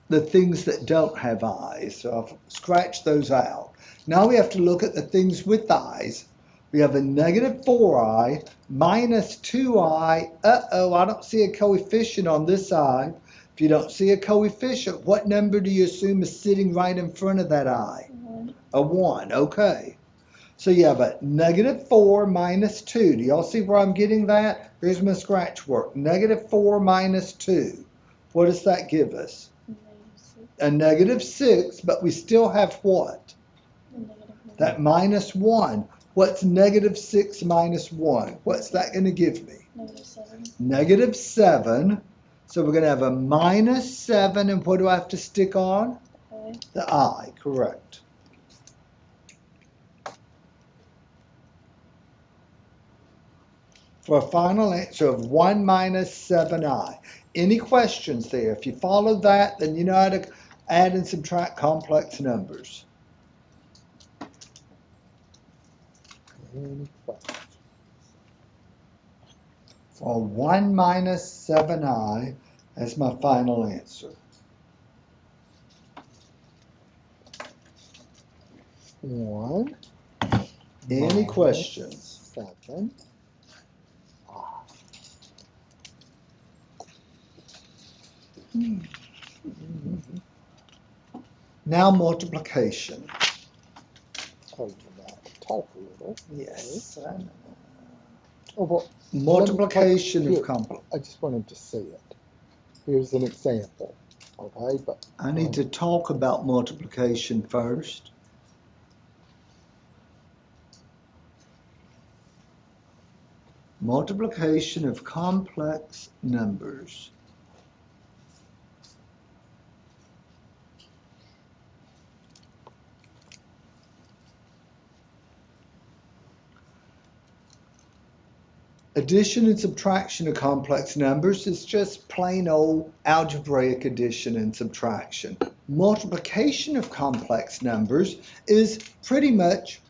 the things that don't have eyes, so I've scratched those out. Now we have to look at the things with eyes. We have a negative 4i minus 2i. Uh-oh, I don't see a coefficient on this side. If you don't see a coefficient, what number do you assume is sitting right in front of that I? 1. A 1, okay. So you have a negative 4 minus 2. Do y'all see where I'm getting that? Here's my scratch work. Negative 4 minus 2. What does that give us? A negative 6, but we still have what? That minus 1. What's negative 6 minus 1? What's that going to give me? Negative 7. Negative 7. So we're going to have a minus 7, and what do I have to stick on? Okay. The I, correct. For a final answer of 1 minus 7i. Any questions there? If you follow that, then you know how to add and subtract complex numbers. Any questions? For 1 minus 7i as my final answer. 1. Any minus questions? 7. Now multiplication. Oh, you might talk a little. Yes. Oh, well, Multiplication here, of complex. I just wanted to see it. Here's an example. Okay, but I need to talk about multiplication first. Multiplication of complex numbers. Addition and subtraction of complex numbers is just plain old algebraic addition and subtraction. Multiplication of complex numbers is pretty much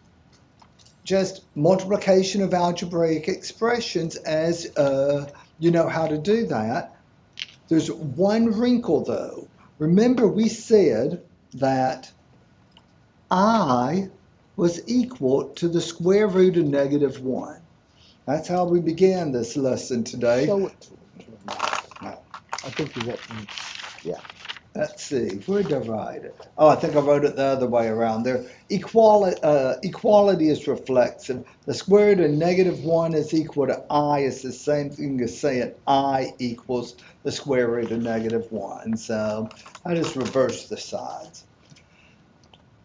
just multiplication of algebraic expressions as you know how to do that. There's one wrinkle though. Remember we said that I was equal to the square root of negative 1. That's how we began this lesson today. show it to me. No. I think you got yeah. Let's see, where'd I write it? Oh, I think I wrote it the other way around there. Equality is reflexive. The square root of negative 1 is equal to I. It's the same thing as saying I equals the square root of negative 1. So I just reversed the sides.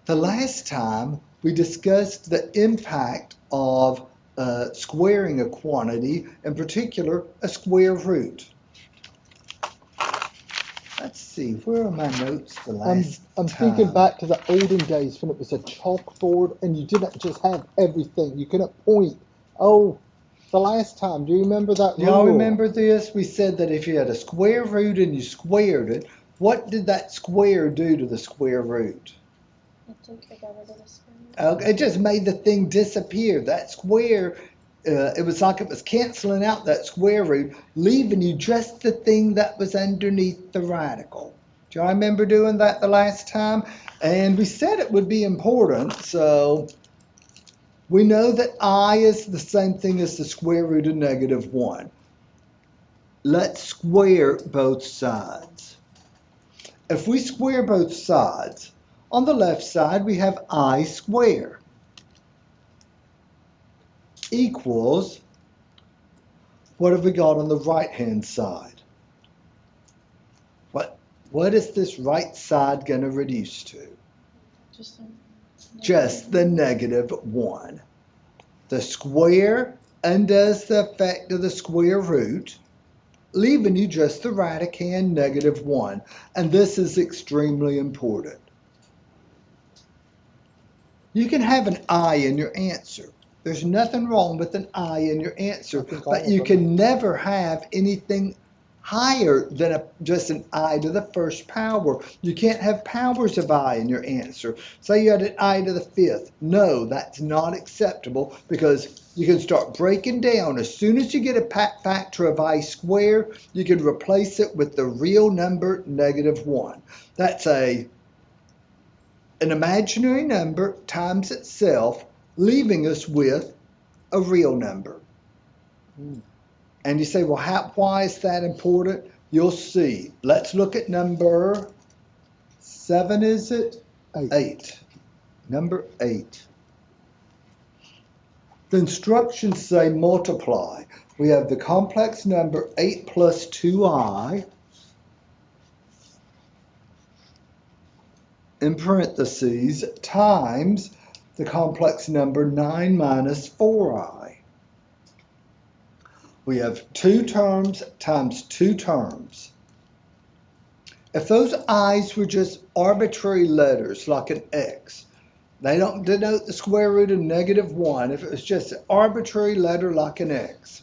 The last time we discussed the impact of squaring a quantity, in particular a square root. Let's see, where are my notes the last I'm time? thinking back to the olden days when it was a chalkboard and you didn't just have everything. You couldn't point. Oh, the last time, do you remember that rule? Y'all remember this? We said that if you had a square root and you squared it, what did that square do to the square root? It just made the thing disappear. That square, it was like it was canceling out that square root, leaving you just the thing that was underneath the radical. Do y'all remember doing that the last time? And we said it would be important, so we know that I is the same thing as the square root of -1. Let's square both sides. If we square both sides, on the left side we have I squared equals, what have we got on the right hand side? What is this right side going to reduce to? Just the -1. The square undoes the effect of the square root, leaving you just the radicand -1. And this is extremely important. You can have an I in your answer. There's nothing wrong with an I in your answer, but you can never have anything higher than just an I to the first power. You can't have powers of I in your answer. Say you had an I to the 5th. No, that's not acceptable, because you can start breaking down. As soon as you get a factor of I squared, you can replace it with the real number -1. That's an imaginary number times itself, leaving us with a real number. And you say, well, why is that important? You'll see. Let's look at number 7, is it? 8. Number 8. The instructions say multiply. We have the complex number 8 plus 2i in parentheses times the complex number 9 minus 4i. We have 2 terms times 2 terms. If those i's were just arbitrary letters like an x, they don't denote the square root of -1. If it was just an arbitrary letter like an x,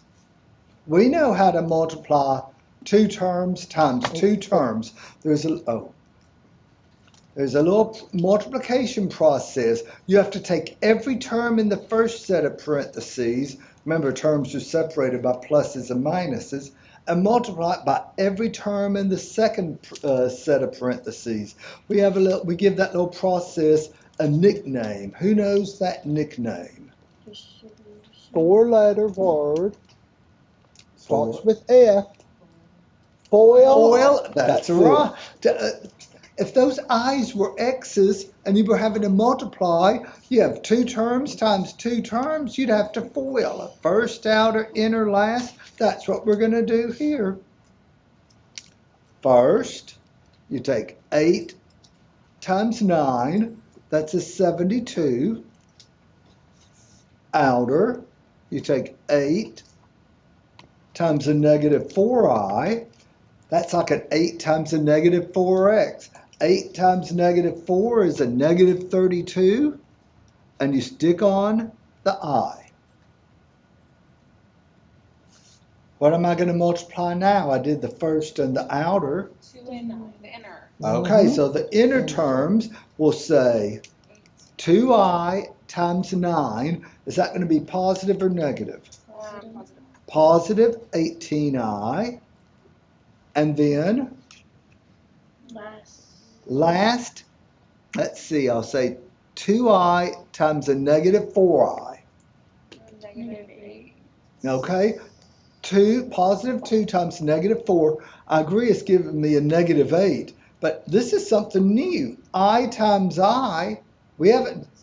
we know how to multiply 2 terms times 2 terms. There's a little multiplication process. You have to take every term in the first set of parentheses. Remember, terms are separated by pluses and minuses, and multiply it by every term in the second set of parentheses. We give that little process a nickname. Who knows that nickname? 4-letter word. Starts with F. Foil. Foil, that's right. If those i's were x's and you were having to multiply, you have 2 terms times 2 terms, you'd have to FOIL. A first, outer, inner, last. That's what we're going to do here. First, you take 8 times 9, that's a 72. Outer, you take 8 times a -4i, that's like an 8 times a -4x. 8 times -4 is a -32, and you stick on the I. What am I going to multiply now? I did the first and the outer. 2 and 9, the inner. Okay, so the inner terms will say 2i times 9. Is that going to be positive or negative? Positive. Positive 18i. And then last, let's see, I'll say 2i times a -4i. -8. Okay, positive 2 times -4. I agree it's giving me a -8, but this is something new. I times I,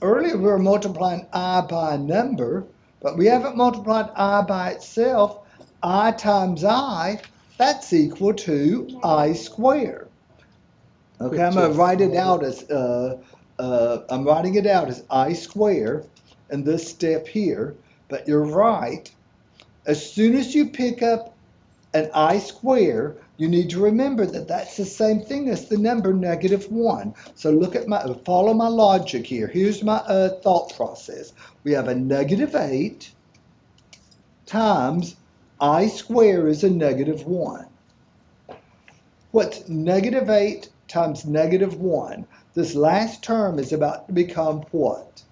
earlier we were multiplying I by a number, but we haven't multiplied I by itself. I times I, that's equal to I squared. Okay, I'm going to write it out as, I'm writing it out as I squared in this step here, but you're right. As soon as you pick up an I squared, you need to remember that that's the same thing as the number -1. So follow my logic here. Here's my thought process. We have a -8 times I squared is a -1. What's -8 times -1? This last term is about to become what?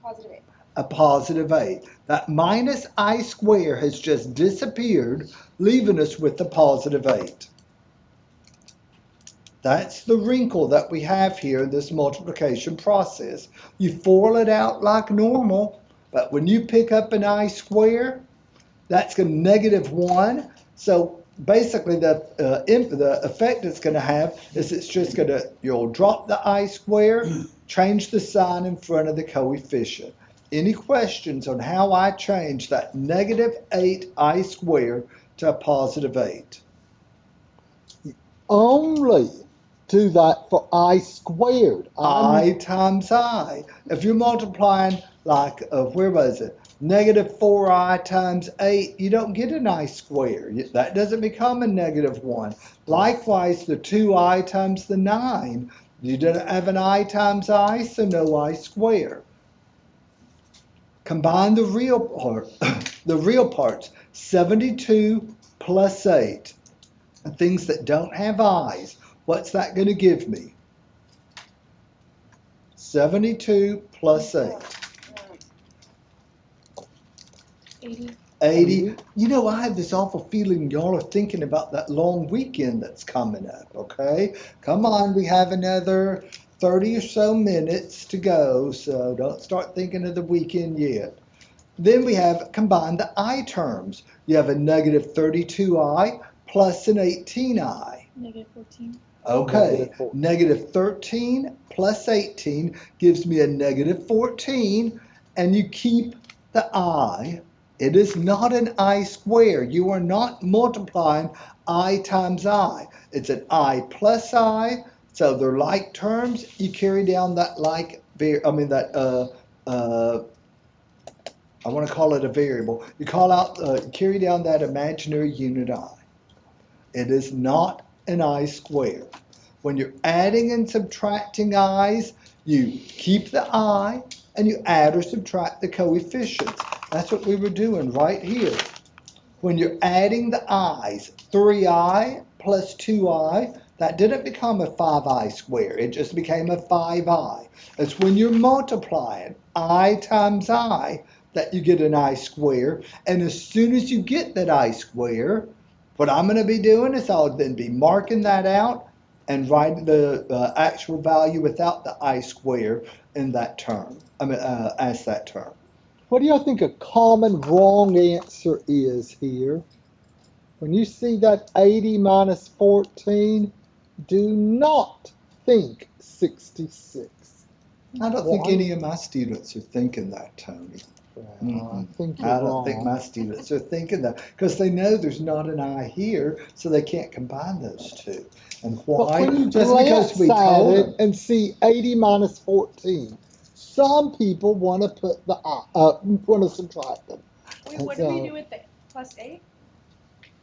+8. A +8. That minus I squared has just disappeared, leaving us with the +8. That's the wrinkle that we have here in this multiplication process. You FOIL it out like normal, but when you pick up an I square, that's going to -1. So basically the effect it's going to have is it's just going to, you'll drop the I square, change the sign in front of the coefficient. Any questions on how I change that -8 I squared to a +8? Only do that for I squared. I times I. If you're multiplying like, where was it? -4i times 8, you don't get an I squared. That doesn't become a -1. Likewise, the 2i times the 9, you don't have an I times I, so no I squared. Combine the real part, the real parts, 72 plus 8. And things that don't have i's, what's that going to give me? 72 plus 8. 80. 80. You know, I have this awful feeling y'all are thinking about that long weekend that's coming up, okay? Come on, we have another 30 or so minutes to go, so don't start thinking of the weekend yet. Then we have combined the I terms. You have a -32i plus an 18i. -14. Okay, -14. -13 plus 18 gives me a -14, and you keep the I. It is not an I square. You are not multiplying I times I. It's an I plus I, so they're like terms. You carry down that I want to call it a variable. You carry down that imaginary unit I. It is not an I square. When you're adding and subtracting i's, you keep the I and you add or subtract the coefficients. That's what we were doing right here. When you're adding the i's, 3i plus 2i, that didn't become a 5i square. It just became a 5i. It's when you're multiplying I times I that you get an I square. And as soon as you get that I square, what I'm going to be doing is I'll then be marking that out and writing the actual value without the I square in that term, as that term. What do y'all think a common wrong answer is here? When you see that 80 minus 14, do not think 66. I don't think any of my students are thinking that, Tony. I think you're I don't wrong. think my students are thinking that because they know there's not an I here, so they can't combine those two. And why? But when you Just because we glance at told it them. and see 80 minus 14, some people want to put the want to subtract them. Wait, what do we do with the +8?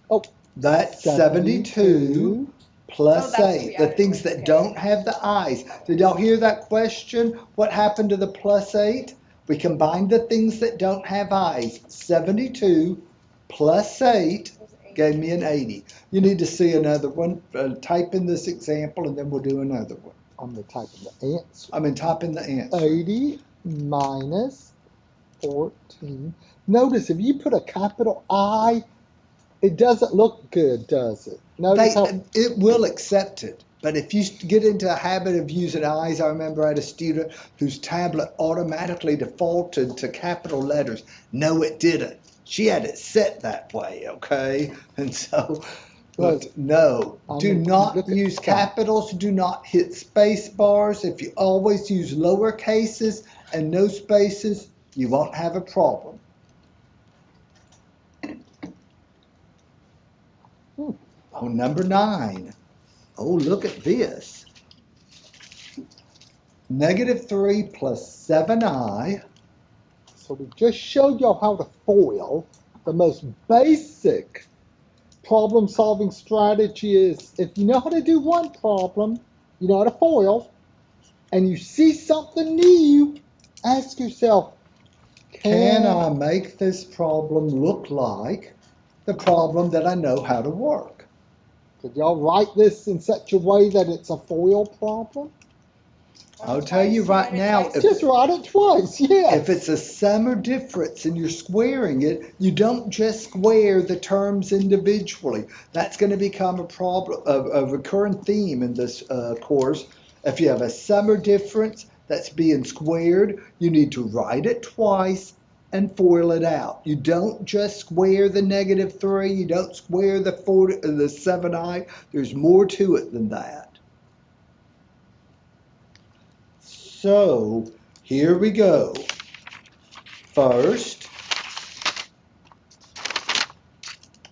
Oh, That's 72 plus Oh, that's 8. the The other things way, that okay. don't have the I's. Did y'all hear that question? What happened to the +8? We combined the things that don't have I's. 72 plus 8 gave me an 80. You need to see another one. Type in this example and then we'll do another one. I'm going to type in the answer. Type in the answer. 80 minus 14. Notice if you put a capital I, it doesn't look good, does it? Notice how It will accept it. But if you get into a habit of using I's, I remember I had a student whose tablet automatically defaulted to capital letters. No, it didn't. She had it set that way, okay? And so, but no, do not use capitals. Do not hit space bars. If you always use lower cases and no spaces, you won't have a problem. Oh, number 9. Oh, look at this. -3 plus 7i. So we just showed y'all how to FOIL. The most basic problem-solving strategy is if you know how to do one problem, you know how to FOIL, and you see something new, ask yourself, Can I make this problem look like the problem that I know how to work? Did y'all write this in such a way that it's a FOIL problem? I'll tell you right now, Just write it twice, yes. if it's a sum or difference and you're squaring it, you don't just square the terms individually. That's going to become a problem, a recurring theme in this course. If you have a sum or difference that's being squared, you need to write it twice and FOIL it out. You don't just square the -3. You don't square the 7i. There's more to it than that. So here we go. First,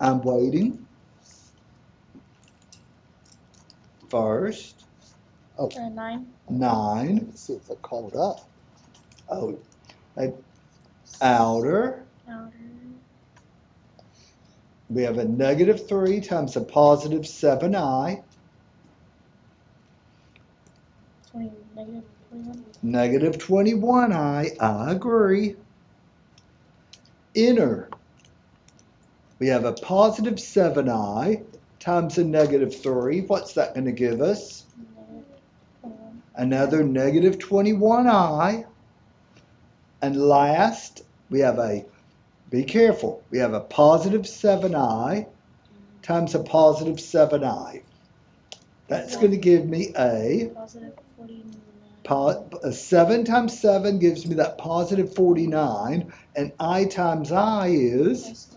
I'm waiting. First, Oh, 9. 9. let's see if it called up. Oh, outer. We have a -3 times a positive 7i. -21i, I agree. Inner, we have a positive 7i times a -3. What's that going to give us? Another -21i. And last, we have be careful, we have a positive 7i times a positive 7i. That's going to give me a 7 times 7 gives me that positive 49, and I times I is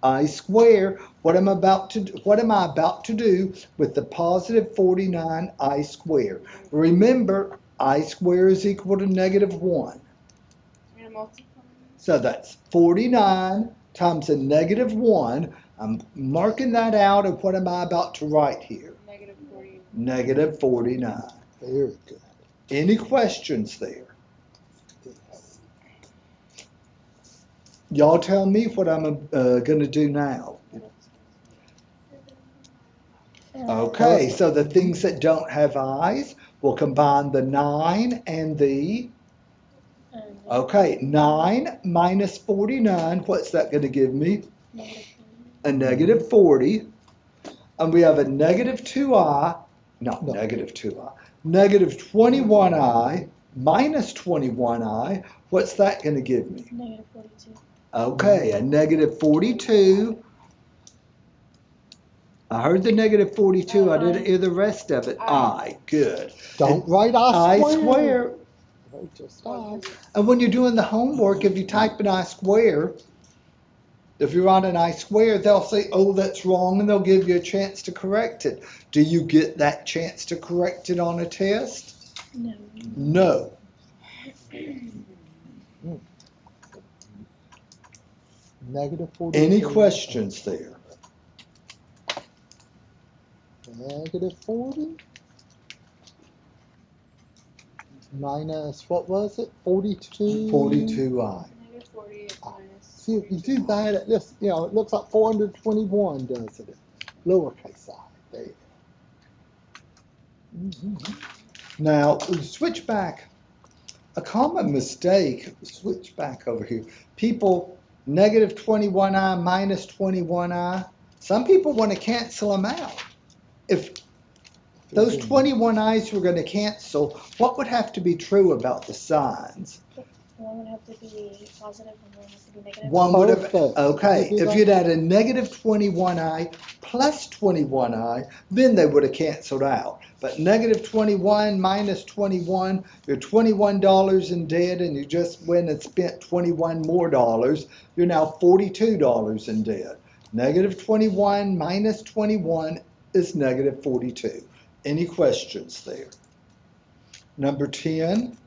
I square. What am I about to do with the positive 49 I square? Remember, I square is equal to -1. So that's 49 times a -1. I'm marking that out, and what am I about to write here? -49. Very good. Any questions there? Y'all tell me what I'm going to do now. Okay, so the things that don't have eyes, we'll combine the 9 and the... Okay, 9 minus 49, what's that going to give me? A -40. And we have a -2i, not No. -2i, -21i minus 21i. What's that going to give me? -42. Okay, a -42. I heard the -42. I didn't hear the rest of it. I. Good. Don't And write I I square. square. Write just I. And when you're doing the homework, if you type an I square, if you write an I square, they'll say, oh, that's wrong, and they'll give you a chance to correct it. Do you get that chance to correct it on a test? No. No. -40. Any questions there? -40 minus, what was it? 42? 42i. -40 minus. See, if you do that, it just, it looks like 421, does it? Lowercase I. There you go. Now, switch back. A common mistake, switch back over here. People, -21i minus 21i. Some people want to cancel them out. If those 21 i's were going to cancel, what would have to be true about the signs? One would have to be positive and one has to be negative. One would have, Perfect. okay, You do if that? you'd had a -21i plus 21i, then they would have canceled out. But -21 minus 21, you're $21 in debt, and you just went and spent 21 more dollars. You're now $42 in debt. -21 minus 21 is -42. Any questions there? Number 10.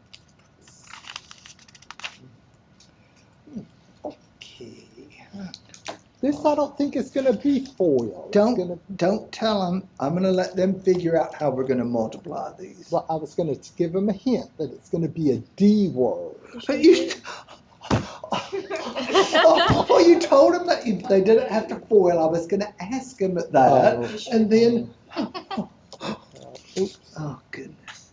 Okay. This I don't think is going to be FOIL. Don't tell them. I'm going to let them figure out how we're going to multiply these. Well, I was going to give them a hint that it's going to be a D word. But you, well, you told them that they didn't have to FOIL. I was going to ask them that, and then. Oops. Oh goodness.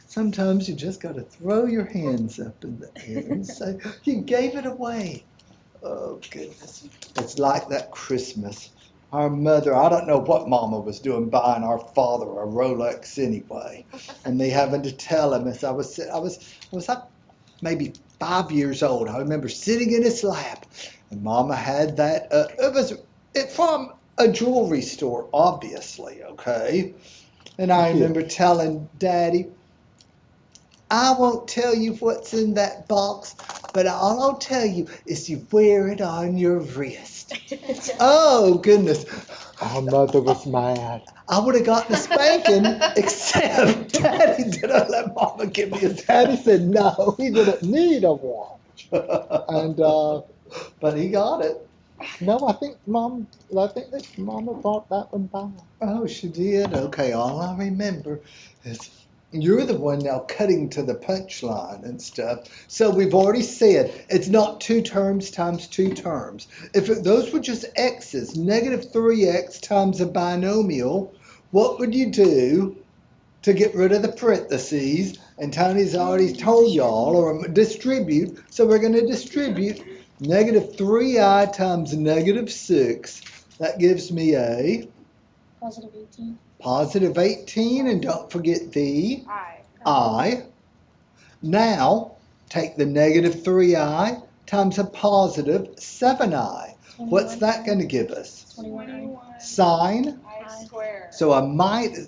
Sometimes you just got to throw your hands up in the air and say, you gave it away. Oh, goodness. It's like that Christmas our mother, I don't know what Mama was doing buying our father a Rolex anyway, and me having to tell him as I was like maybe 5 years old. I remember sitting in his lap, and Mama had that. It from a jewelry store, obviously, okay. And I Yeah. remember telling Daddy, I won't tell you what's in that box, but all I'll tell you is you wear it on your wrist. Oh, goodness. Our mother was mad. I would have gotten a spanking, except Daddy didn't let Mama give me a Daddy said no, he didn't need a watch. And but he got it. no, I think that Mama brought that one back. Oh, she did? Okay, all I remember is you're the one now cutting to the punchline and stuff. So we've already said it's not 2 terms times 2 terms. Those were just x's, negative 3x times a binomial, what would you do to get rid of the parentheses? And Tony's already told y'all, or distribute, so we're going to distribute negative 3i times negative 6. That gives me a Positive 18. positive 18, and don't forget the I. I. Now, take the negative 3i times a positive 7i. What's 21. that going to give us? 21. Sine. I square. So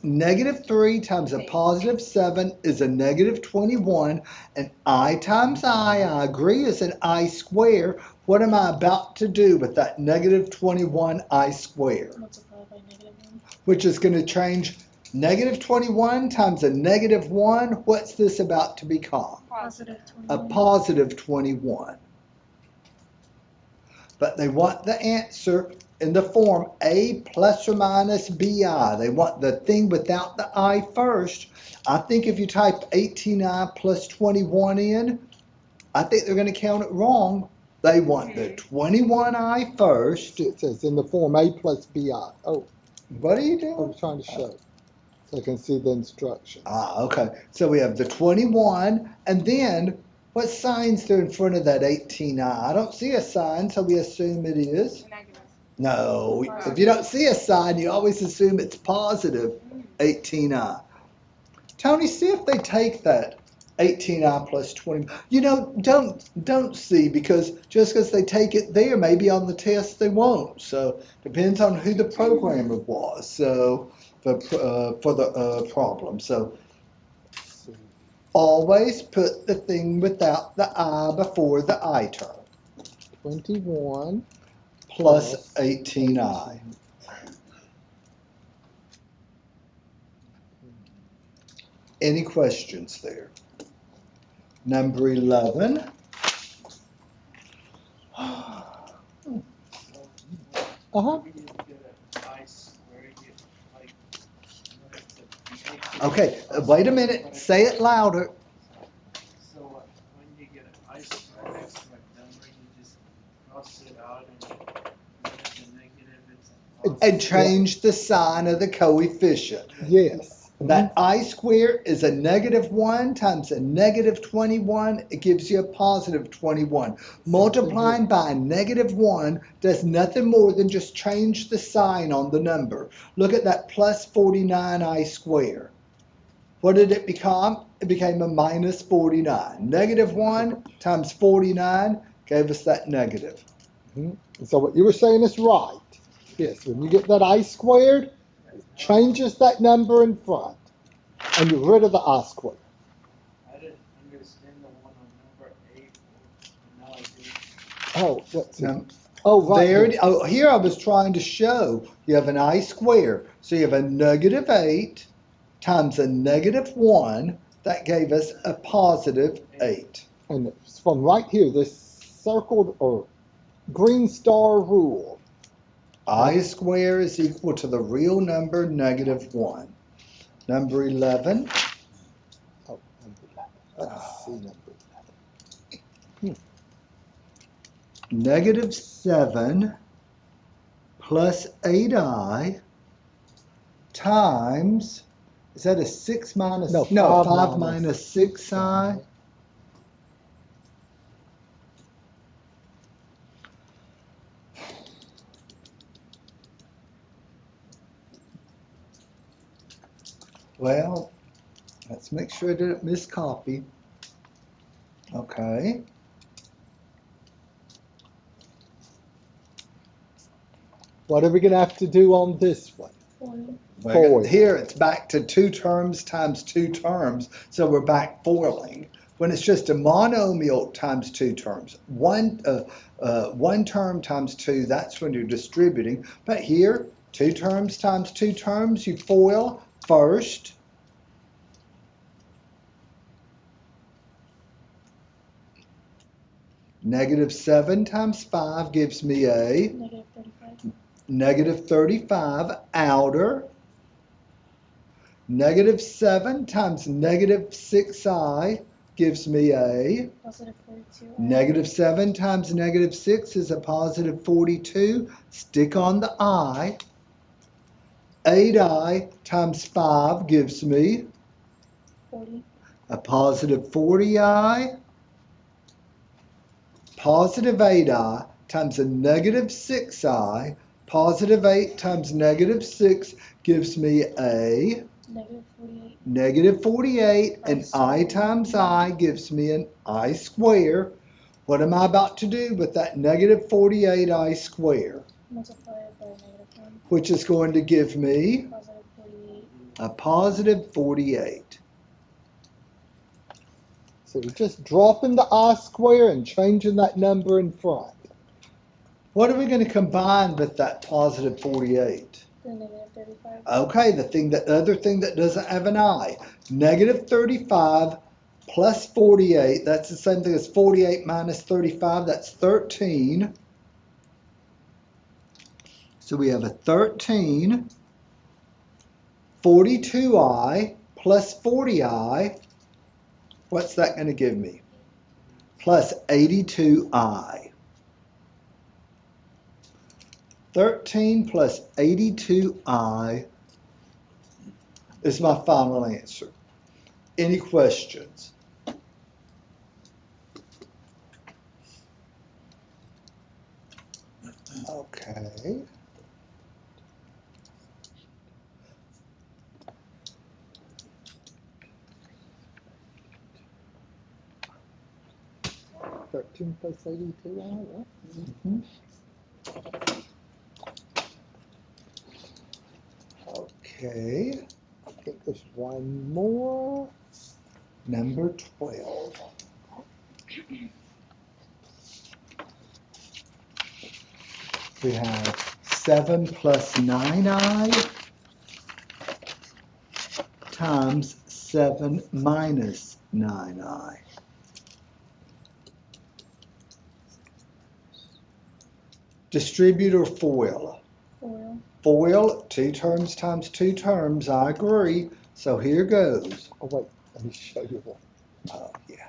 negative 3 times a positive 7 is a negative 21, and I times I agree, is an I square. What am I about to do with that negative 21 I square? Multiplied by negative 1. Which is going to change negative 21 times a negative 1. What's this about to become? Positive A 21. positive 21. But they want the answer in the form a plus or minus bi. They want the thing without the I first. I think if you type 18i plus 21 in, I think they're going to count it wrong. They want the 21i first. It says in the form A plus BI. Oh, What are you I doing? was trying to show so I can see the instructions. Okay. So we have the 21, and then what sign's there in front of that 18i? I don't see a sign, so we assume it is. Negative. No, if you don't see a sign, you always assume it's positive 18i. Tony, see if they take that 18i plus 20. You know, don't see, because just because they take it there, maybe on the test they won't. So depends on who the programmer was. So for the problem. So Let's see. always put the thing without the I before the I term. 21 Plus 18i. Any questions there? Number 11. Uh-huh. Okay, wait a minute. Say it louder. So when you get an I squared next to a number, you just cross it out and when it's a negative, it's a positive. And change the sign of the coefficient. Yes. That I squared is a negative 1 times a negative 21. It gives you a positive 21. Multiplying by a negative 1 does nothing more than just change the sign on the number. Look at that plus 49 I squared. What did it become? It became a minus 49. Negative 1 times 49 gave us that negative. Mm-hmm. So what you were saying is right. Yes, when you get that I squared, it changes that number in front, and you're rid of the I squared. I didn't understand the one on number 8, and now I do. Oh, let's see. Now, Oh, right there, here. here I was trying to show you have an I squared. So you have a negative 8 times a negative 1. That gave us a positive 8. And it's from right here, this circled or green star rule. I squared is equal to the real number negative 1. Number 11. Oh, number 11. Let's see number 11. Negative 7 plus 8i times, is that a 6 minus? No, 5 minus 6i. Well, let's make sure I didn't miscopy. Okay. What are we going to have to do on this one? 40. Foil. Here it's back to 2 terms times 2 terms, so we're back foiling. When it's just a monomial times 2 terms, one term times 2, that's when you're distributing. But here, 2 terms times 2 terms, you foil first. -7 times 5 gives me a Negative 35. -35 outer. -7 times -6i gives me a Positive 42. -7 times -6 is a positive 42. Stick on the I. 8i times 5 gives me 40. a positive 40i. Positive 8i times a -6i. Positive 8 times -6 gives me a Negative 48. -48, and I squared. times I gives me an I square. What am I about to do with that -48 I square? Multiply it by -1. Which is going to give me Positive 48. a positive 48. So we're just dropping the I square and changing that number in front. What are we going to combine with that positive 48? The negative 35. Okay, the other thing that doesn't have an I. -35 plus 48, that's the same thing as 48 minus 35, that's 13. So we have a 13, 42i plus 40i. What's that going to give me? Plus 82i. 13 plus 82i is my final answer. Any questions? Okay. Thirteen plus 82, all right. Mhm. Okay, I think there's one more. number 12. We have 7 plus 9i times 7 minus 9i. Distribute or foil? Foil. Foil, 2 terms times 2 terms, I agree. So here goes. Oh, wait, let me show you one. Oh, yeah.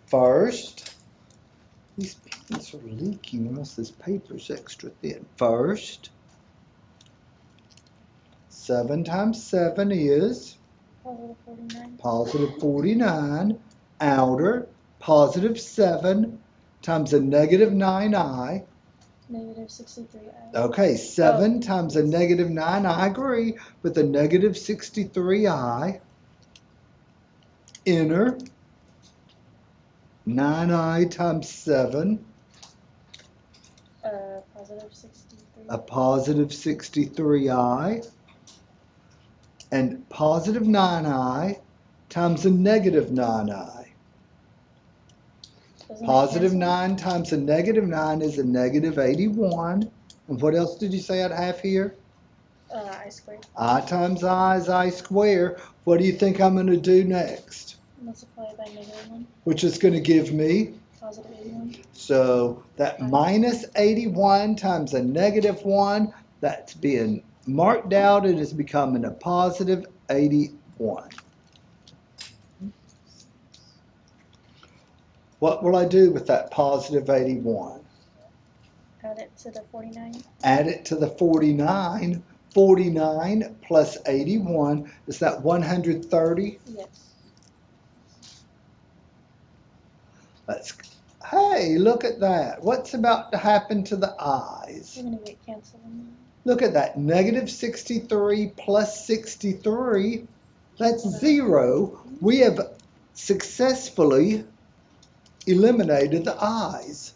First, these pens are leaking unless this paper's extra thin. First, 7 times 7 is Positive 49. positive 49. Outer, positive 7 times a negative 9i. Negative 63i. Okay, 7 times a negative 9, I agree, with a negative 63i. Inner, 9i times 7, Positive 63. a positive 63i. And positive 9i times a negative 9i. Doesn't it Positive cancel? 9 times a negative 9 is a negative 81. And what else did you say I'd have here? I squared. I times I is I square. What do you think I'm going to do next? Multiply by -1. Which is going to give me, Positive 81. so that minus 81 times a negative 1, that's being marked out. It is becoming a positive 81. What will I do with that positive 81? Add it to the 49. Add it to the 49. 49 plus 81, is that 130? Yes. Let's, hey, look at that. What's about to happen to the eyes? We're going to get canceled. Look at that. Negative 63 plus 63. That's 0. We have successfully eliminated the i's.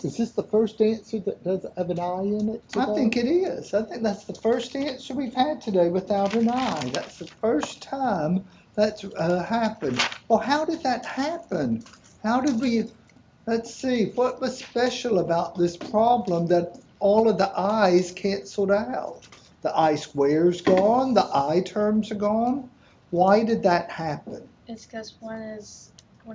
Is this the first answer that doesn't have an I in it today? I think it is. I think that's the first answer we've had today without an I. That's the first time that's happened. Well, how did that happen? How did we, let's see, what was special about this problem that all of the i's canceled out? The I square's gone, the I terms are gone. Why did that happen? It's because one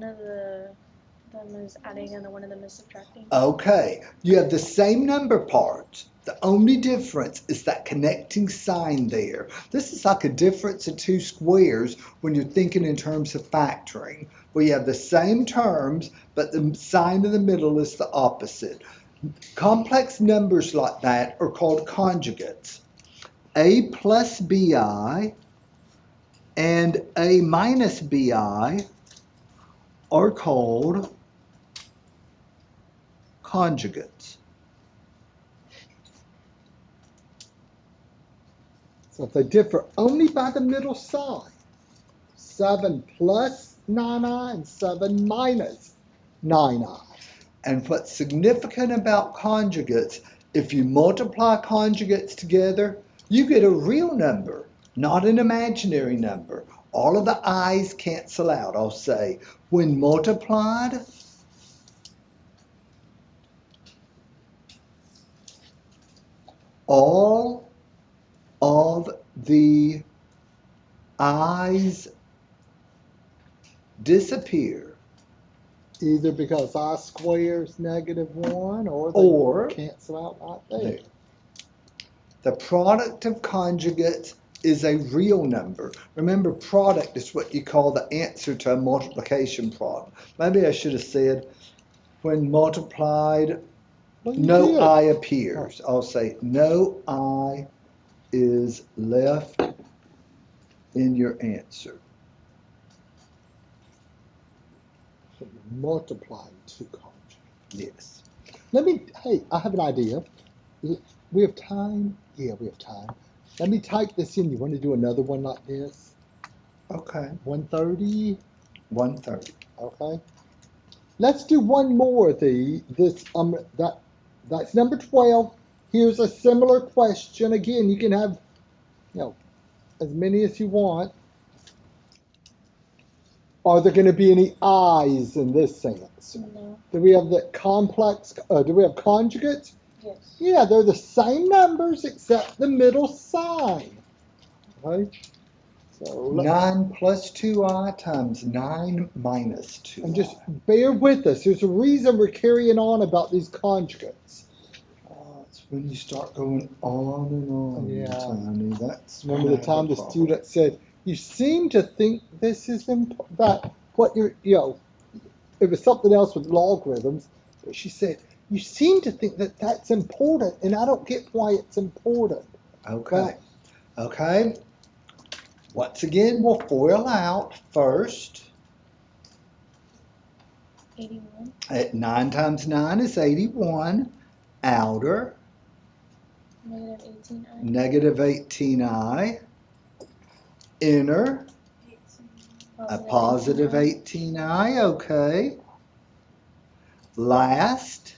of them is adding and one of them is subtracting. Okay, you have the same number parts. The only difference is that connecting sign there. This is like a difference of two squares when you're thinking in terms of factoring, where you have the same terms, but the sign in the middle is the opposite. Complex numbers like that are called conjugates. A plus bi and a minus bi are called conjugates. So if they differ only by the middle sign, 7 plus 9i and 7 minus 9i. And what's significant about conjugates, if you multiply conjugates together, you get a real number, not an imaginary number. All of the i's cancel out. I'll say, when multiplied, all of the i's disappear. Either because I square is -1 or they cancel out right there. The product of conjugates is a real number. Remember, product is what you call the answer to a multiplication problem. Maybe I should have said, when multiplied, no I appears. I'll say, no I is left in your answer. So you're multiplying two conjugates. Yes. Hey, I have an idea. We have time? Yeah, we have time. Let me type this in. You want to do another one like this? Okay. 130? 130. Okay. Let's do one more of that's number 12. Here's a similar question. Again, you can have, as many as you want. Are there going to be any i's in this sense? No. Do we have the complex, do we have conjugates? Yes. Yeah, they're the same numbers except the middle sign. Okay? So 9 plus 2i times 9 minus 2i. And just bear with us. There's a reason we're carrying on about these conjugates. It's when you start going on and on, Yeah. Tony. That's Remember the time the student said, you seem to think this is that what you're, it was something else with logarithms, but she said, you seem to think that that's important, and I don't get why it's important. Okay. Okay. Once again, we'll FOIL out first. 81. 9 times 9 is 81. Outer. -18i. -18i. Inner. A positive 18i. Okay. Last.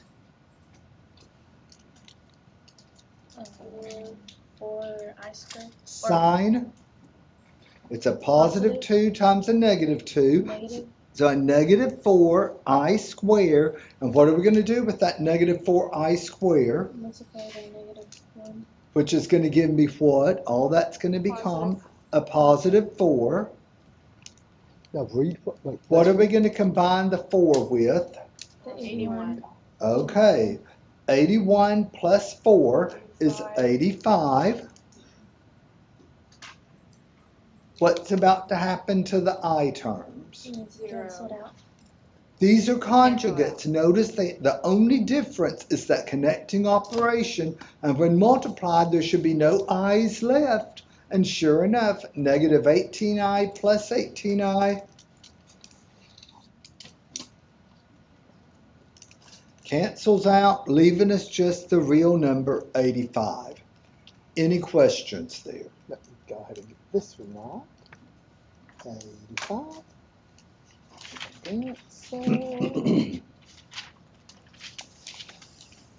4i squared. Sign. It's a positive 2 times a negative 2. Negative. So a negative 4i squared. And what are we going to do with that negative 4i squared? Multiply by -1. Which is going to give me what? All that's going to become a positive 4. Now read What are we going to combine the 4 with? The 81. Okay. 81 plus 4 is 85. What's about to happen to the I terms? Canceled out. These are conjugates. Notice the only difference is that connecting operation, and when multiplied, there should be no i's left. And sure enough, negative 18i plus 18i cancels out, leaving us just the real number 85. Any questions there? Let me go ahead and get this one right. 85. Answer.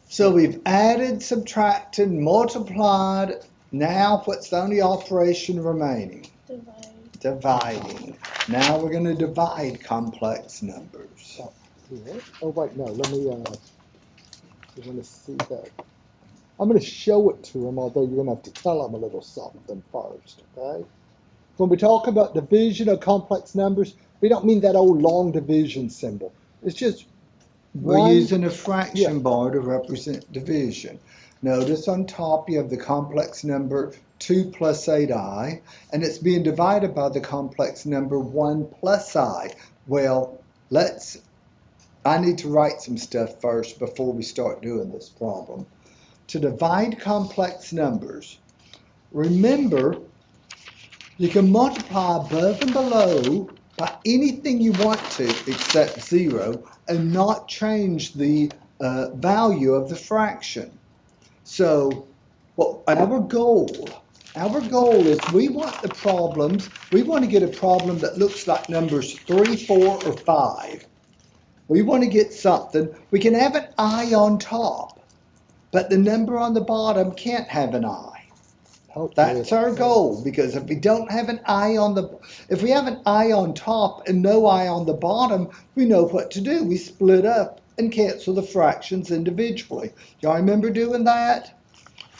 So we've added, subtracted, multiplied. Now what's the only operation remaining? Divide. Dividing. Now we're going to divide complex numbers. Here. Oh wait, no. Let me. You want to see that? I'm going to show it to them, although you're going to have to tell them a little something first. Okay. When we talk about division of complex numbers, we don't mean that old long division symbol. It's just We're using a fraction bar to represent division. Notice on top you have the complex number 2 plus 8i, and it's being divided by the complex number 1 plus I. Well, I need to write some stuff first before we start doing this problem. To divide complex numbers, remember you can multiply above and below by anything you want to except 0 and not change the value of the fraction. So our goal is we want to get a problem that looks like numbers 3, 4, or 5. We want to get something, we can have an I on top, but the number on the bottom can't have an I. That's our goal, because if we don't have an I if we have an I on top and no I on the bottom, we know what to do. We split up and cancel the fractions individually. Y'all remember doing that?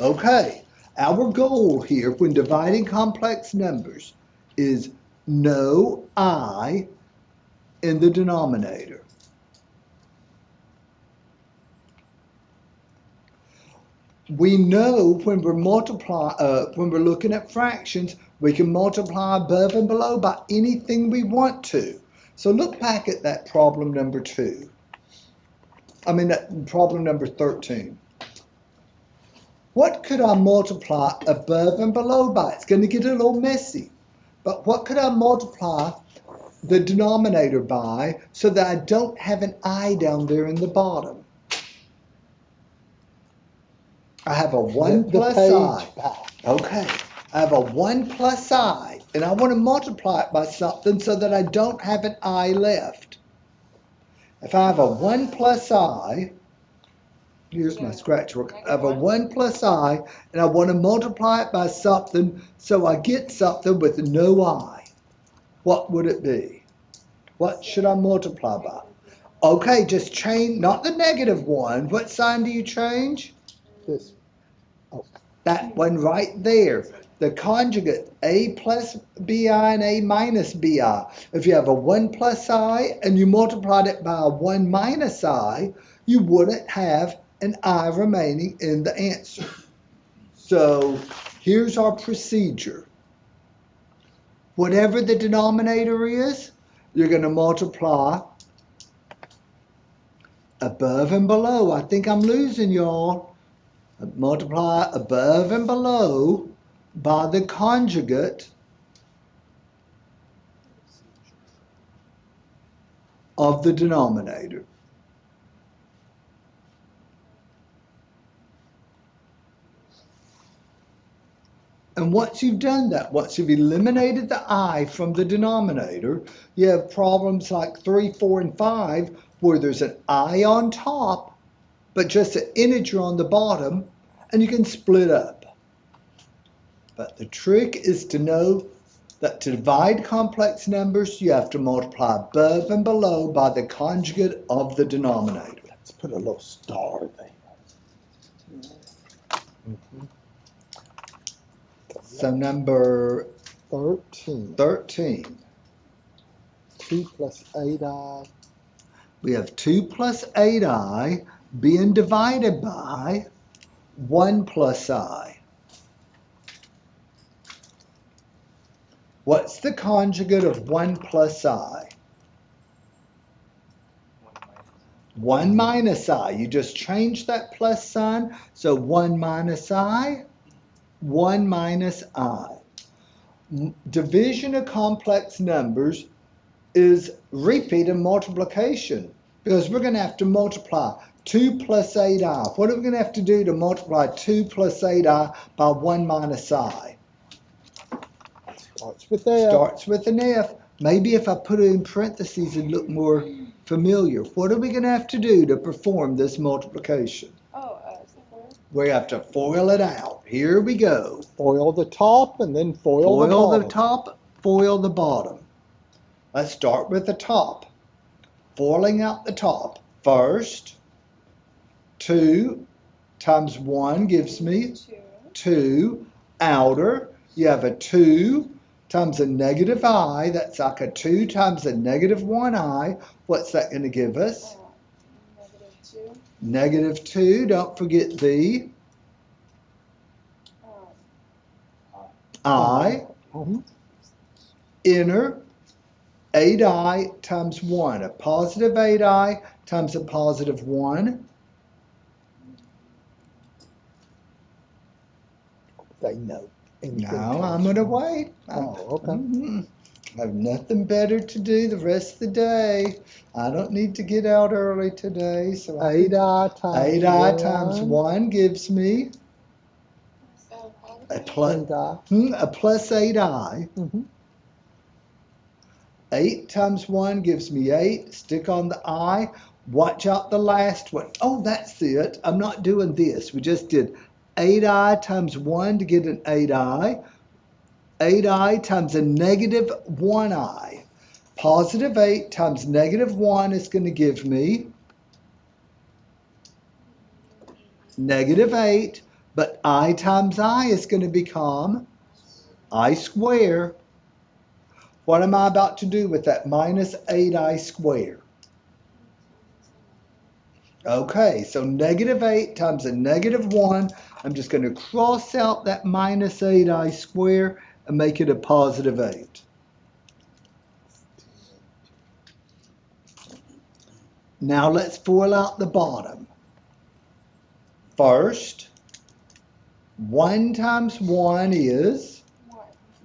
Okay, our goal here when dividing complex numbers is no I in the denominator. We know when we're looking at fractions, we can multiply above and below by anything we want to. So look back at that problem number 2. That problem number 13. What could I multiply above and below by? It's going to get a little messy. But what could I multiply the denominator by so that I don't have an I down there in the bottom? I have a 1 plus I. Okay. I have a 1 plus I, and I want to multiply it by something so that I don't have an I left. If I have a 1 plus I, here's my scratch work. I have a 1 plus I, and I want to multiply it by something so I get something with no I. What would it be? What should I multiply by? Okay, just change, not the -1. What sign do you change? This. Oh. That one right there. The conjugate, A plus BI and A minus BI. If you have a 1 plus I and you multiplied it by a 1 minus I, you wouldn't have an I remaining in the answer. So here's our procedure. Whatever the denominator is, you're going to multiply above and below. I think I'm losing y'all. Multiply above and below by the conjugate of the denominator. And once you've done that, once you've eliminated the I from the denominator, you have problems like 3, 4, and 5 where there's an I on top, but just an integer on the bottom, and you can split up. But the trick is to know that to divide complex numbers, you have to multiply above and below by the conjugate of the denominator. Let's put a little star there. Mm-hmm. So number 13. 2 plus 8i. We have 2 plus 8i being divided by 1 plus I. What's the conjugate of 1 plus I? 1 minus I. You just change that plus sign. So 1 minus I, 1 minus I. Division of complex numbers is repeat and multiplication. because we're going to have to multiply 2 plus 8i. What are we going to have to do to multiply 2 plus 8i by 1 minus I? Starts with F. Starts with an F. Maybe if I put it in parentheses, it'd look more familiar. What are we going to have to do to perform this multiplication? We have to FOIL it out. Here we go. FOIL the top and then FOIL the FOIL bottom. the top, FOIL the bottom. Let's start with the top. FOILing out the top. First, 2 times 1 gives me 2. Outer, you have a 2 times a negative I. That's like a 2 times a negative 1i. What's that going to give us? Negative 2. Don't forget the I. Inner 8i times 1. A positive 8i times a positive 1. They know. No, I'm going to wait. Okay. I have nothing better to do the rest of the day. I don't need to get out early today. So 8i times 8i times 1 gives me a plus 8i. 8 times 1 gives me 8. Stick on the I. Watch out the last one. Oh, that's it. I'm not doing this. We just did 8i times 1 to get an 8i. 8i times a negative 1i. Positive 8 times negative 1 is going to give me negative 8. But I times I is going to become I square. What am I about to do with that minus 8i squared? Okay, so negative 8 times a negative 1. I'm just going to cross out that minus 8i squared and make it a positive 8. Now let's FOIL out the bottom. First, 1 times 1 is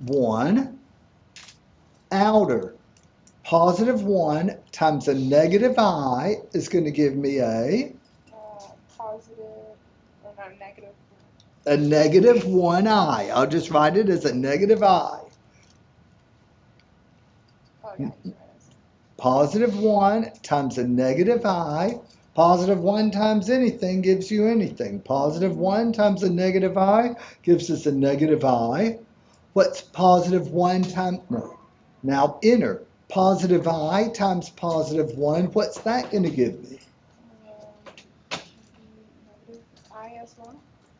1. Outer, positive 1 times a negative I is going to give me a negative 1i. I'll just write it as a negative I. Positive 1 times a negative I. Positive 1 times anything gives you anything. Positive 1 times a negative I gives us a negative I. What's positive 1 times? No. Now inner. Positive I times positive 1. What's that going to give me?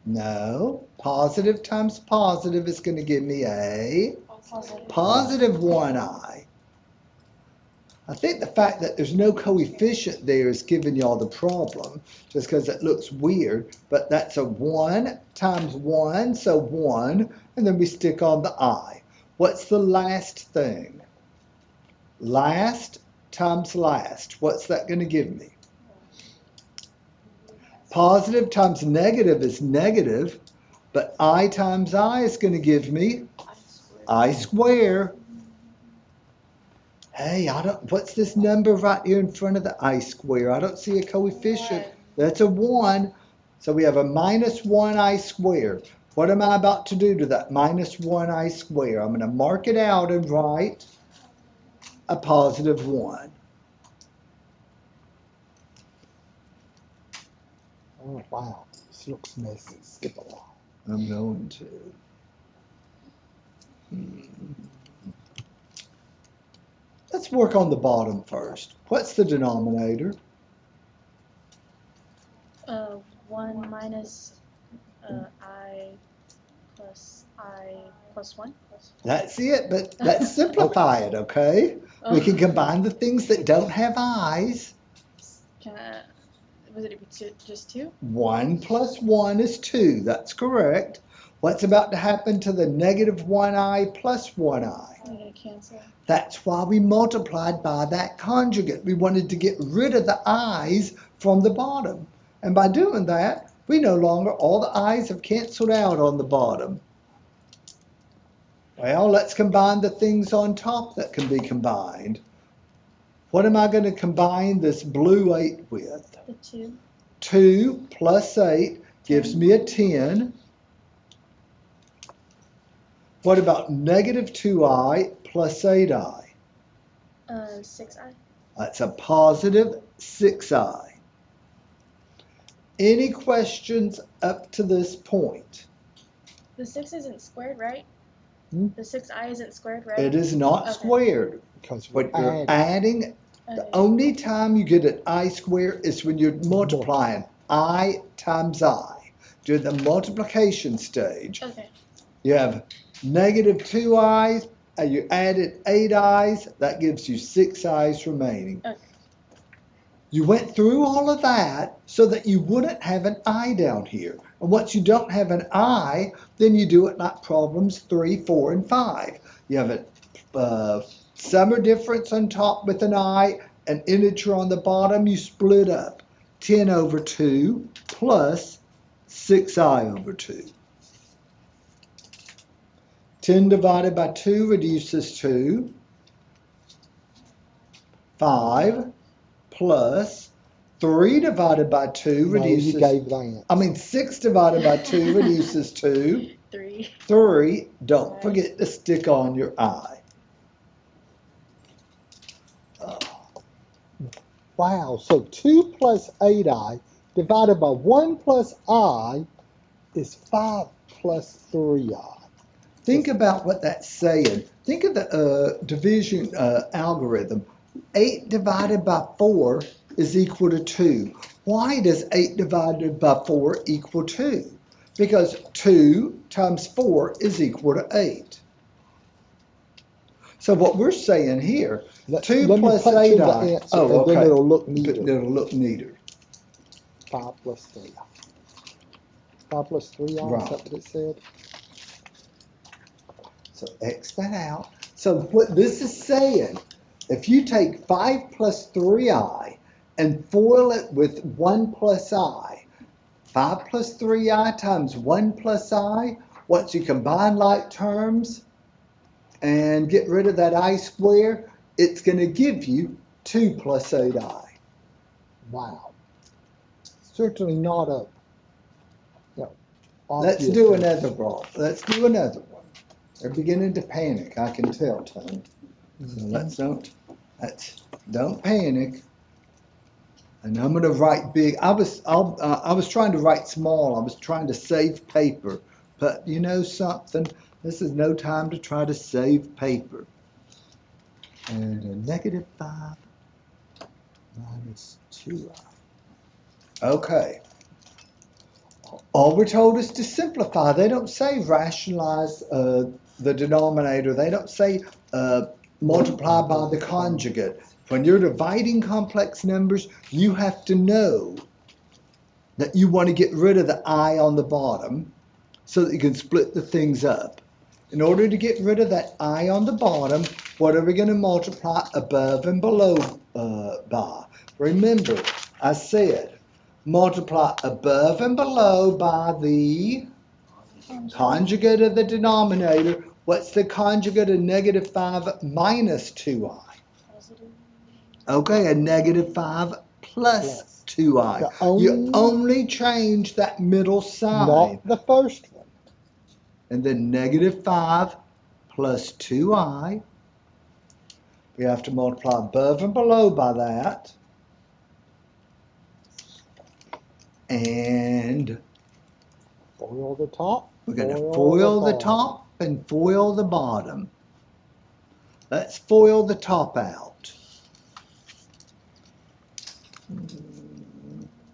No. Positive times positive is going to give me a positive 1i. I think the fact that there's no coefficient there is giving y'all the problem, just because it looks weird, but that's a 1 times 1, so 1, and then we stick on the I. What's the last thing? Last times last. What's that going to give me? Positive times negative is negative, but I times I is going to give me I square. Hey, what's this number right here in front of the I square? I don't see a coefficient. 1. That's a 1. So we have a minus 1i squared. What am I about to do to that minus 1i squared? I'm going to mark it out and write a positive 1. Oh, wow. This looks messy. Skip along. I'm going to. Let's work on the bottom first. What's the denominator? 1 minus I plus 1. That's it, but let's simplify it, okay? We can combine the things that don't have i's. Was it just 2? 1 plus 1 is 2. That's correct. What's about to happen to the negative 1i plus 1i? I'm going to cancel. That's why we multiplied by that conjugate. We wanted to get rid of the i's from the bottom. And by doing that, we no longer, all the i's have canceled out on the bottom. Well, let's combine the things on top that can be combined. What am I going to combine this blue 8 with? The 2. 2 plus 8 gives me a 10. What about negative 2i plus 8i? 6i. That's a positive 6i. Any questions up to this point? The 6 isn't squared, right? Hmm? The 6i isn't squared, right? It is not Okay. squared. Because we're When you're adding. adding, the Okay. only time you get an I square is when you're multiplying I times I. During the multiplication stage, Okay. you have negative 2i's, and you added 8 i's, that gives you 6 i's remaining. Okay. You went through all of that so that you wouldn't have an I down here. And once you don't have an I, then you do it like problems 3, 4, and 5. You have a summer difference on top with an I, an integer on the bottom, you split up 10 over 2 plus 6i over 2. 10 divided by 2 reduces to 5 plus 3 divided by 2 No, reduces. you gave that. 6 divided by 2 reduces to 3. 3. Don't Right. forget to stick on your I. Wow, so 2 plus 8i divided by 1 plus I is 5 plus 3i. Think about what that's saying. Think of the division algorithm. 8 divided by 4 is equal to 2. Why does 8 divided by 4 equal 2? Because 2 times 4 is equal to 8. So what we're saying here, 2 Let me plus punch in the 8i. answer, Oh, and okay. then it'll look neater. It'll look neater. 5 plus 3i. 5 plus 3i, is Right. that what it said? So X that out. So what this is saying, if you take 5 plus 3i and FOIL it with 1 plus I, 5 plus 3i times 1 plus I, once you combine like terms and get rid of that I square, it's going to give you 2 plus 8i. Wow. Certainly not a, Let's obvious do answer. another one. Let's do another one. They're beginning to panic, I can tell, Tony. So don't panic. And I'm going to write big. I was trying to write small. I was trying to save paper. But you know something? This is no time to try to save paper. And a negative 5 minus 2i. Okay. All we're told is to simplify. They don't say rationalize the denominator. They don't say multiply by the conjugate. When you're dividing complex numbers, you have to know that you want to get rid of the I on the bottom so that you can split the things up. In order to get rid of that I on the bottom, what are we going to multiply above and below by? Remember, I said multiply above and below by the conjugate of the denominator. What's the conjugate of negative 5 minus 2i? Positive. Okay, a negative 5 plus 2i. You only change that middle sign. Not the first one. And then negative 5 plus 2i. We have to multiply above and below by that. And Foil the top. we're going to foil the top and foil the bottom. Let's foil the top out.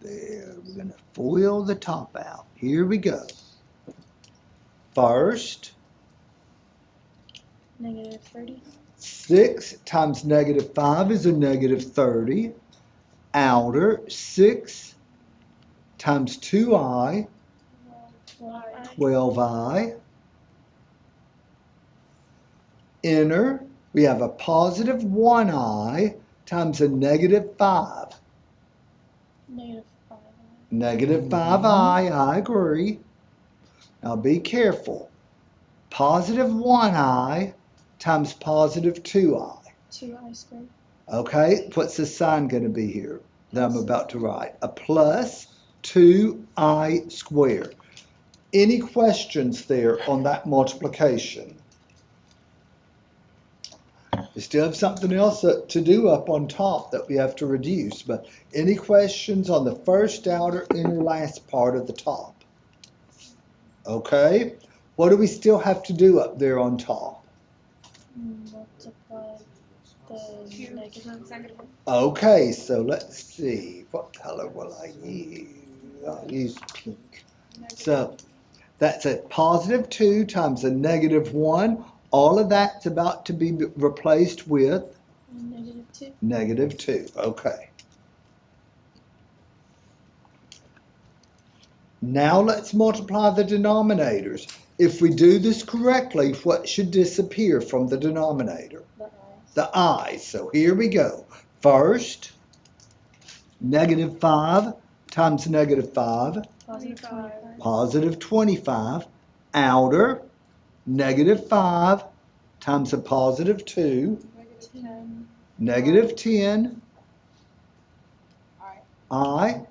There, we're going to foil the top out. Here we go. First, Negative 30. 6 times negative 5 is a negative 30. Outer, 6 times 2i, 12i. Inner, we have a positive 1i times a negative 5. Negative 5i. Negative 5i, I agree. Now be careful. Positive 1i times positive 2i. 2i squared. Okay, what's the sign going to be here that I'm about to write? A plus 2i squared. Any questions there on that multiplication? We still have something else to do up on top that we have to reduce, but any questions on the first, outer, inner, last part of the top? Okay, what do we still have to do up there on top? Multiply the negative. Okay, so let's see, what color will I use? I'll use pink. So that's a positive 2 times a negative 1. All of that's about to be replaced with -2. negative 2. Okay. Now let's multiply the denominators. If we do this correctly, what should disappear from the denominator? The I. So here we go. First, negative 5 times negative 5. Positive 25. Outer, negative 5 times a positive 2. Negative 10. I.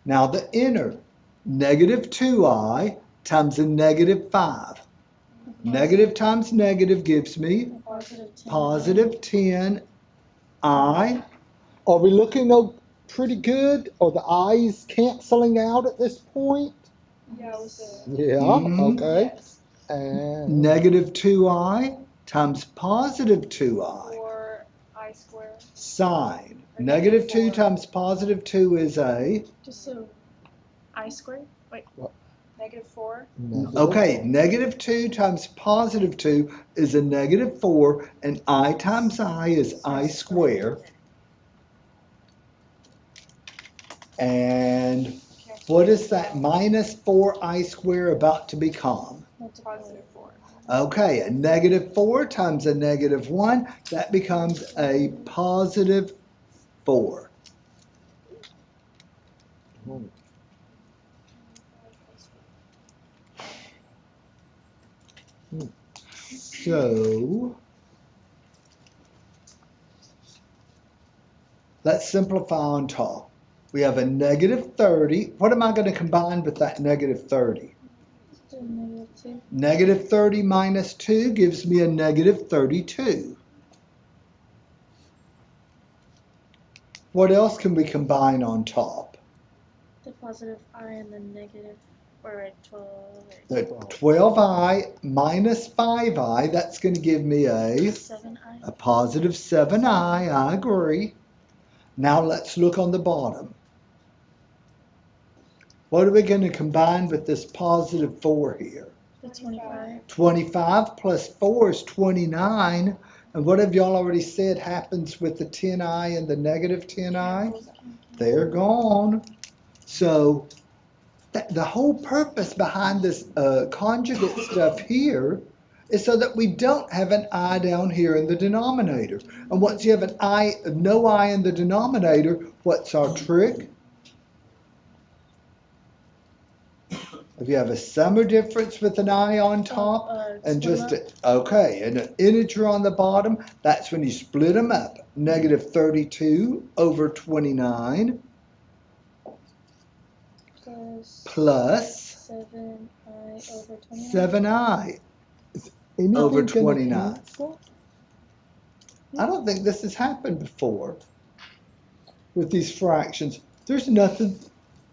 Now the inner, negative 2i times a negative 5. Negative times negative gives me positive 10i. Are we looking pretty good? Are the i's canceling out at this point? Yes. Yeah, Mhm. okay. Yes. And Negative 2i times positive 2i. Or I squared. Sine. Negative 2 times positive 2 is a? Just so I squared? Wait. -4. Okay, negative 2 times positive 2 is a negative 4, and I times I is I squared. And what is that minus 4i squared about to become? +4. Okay, a negative 4 times a negative 1, that becomes a positive 4. So, let's simplify on top. We have a negative 30. What am I going to combine with that negative 30? -2. Negative 30 minus 2 gives me a negative 32. What else can we combine on top? The positive I and the negative, or right, 12. The 12i minus 5i, that's going to give me a 7i. positive 7i, I agree. Now let's look on the bottom. What are we going to combine with this positive 4 here? The 25. 25 plus 4 is 29. And what have y'all already said happens with the 10i and the negative 10i? They're gone. So the whole purpose behind this conjugate stuff here is so that we don't have an I down here in the denominator. And once you have an I, no I in the denominator, what's our trick? If you have a summer difference with an I on top and just, okay, and an integer on the bottom, that's when you split them up. Negative 32 over 29 plus 7i over 29. 7i anything over gonna 29. cancel? I don't think this has happened before with these fractions. There's nothing,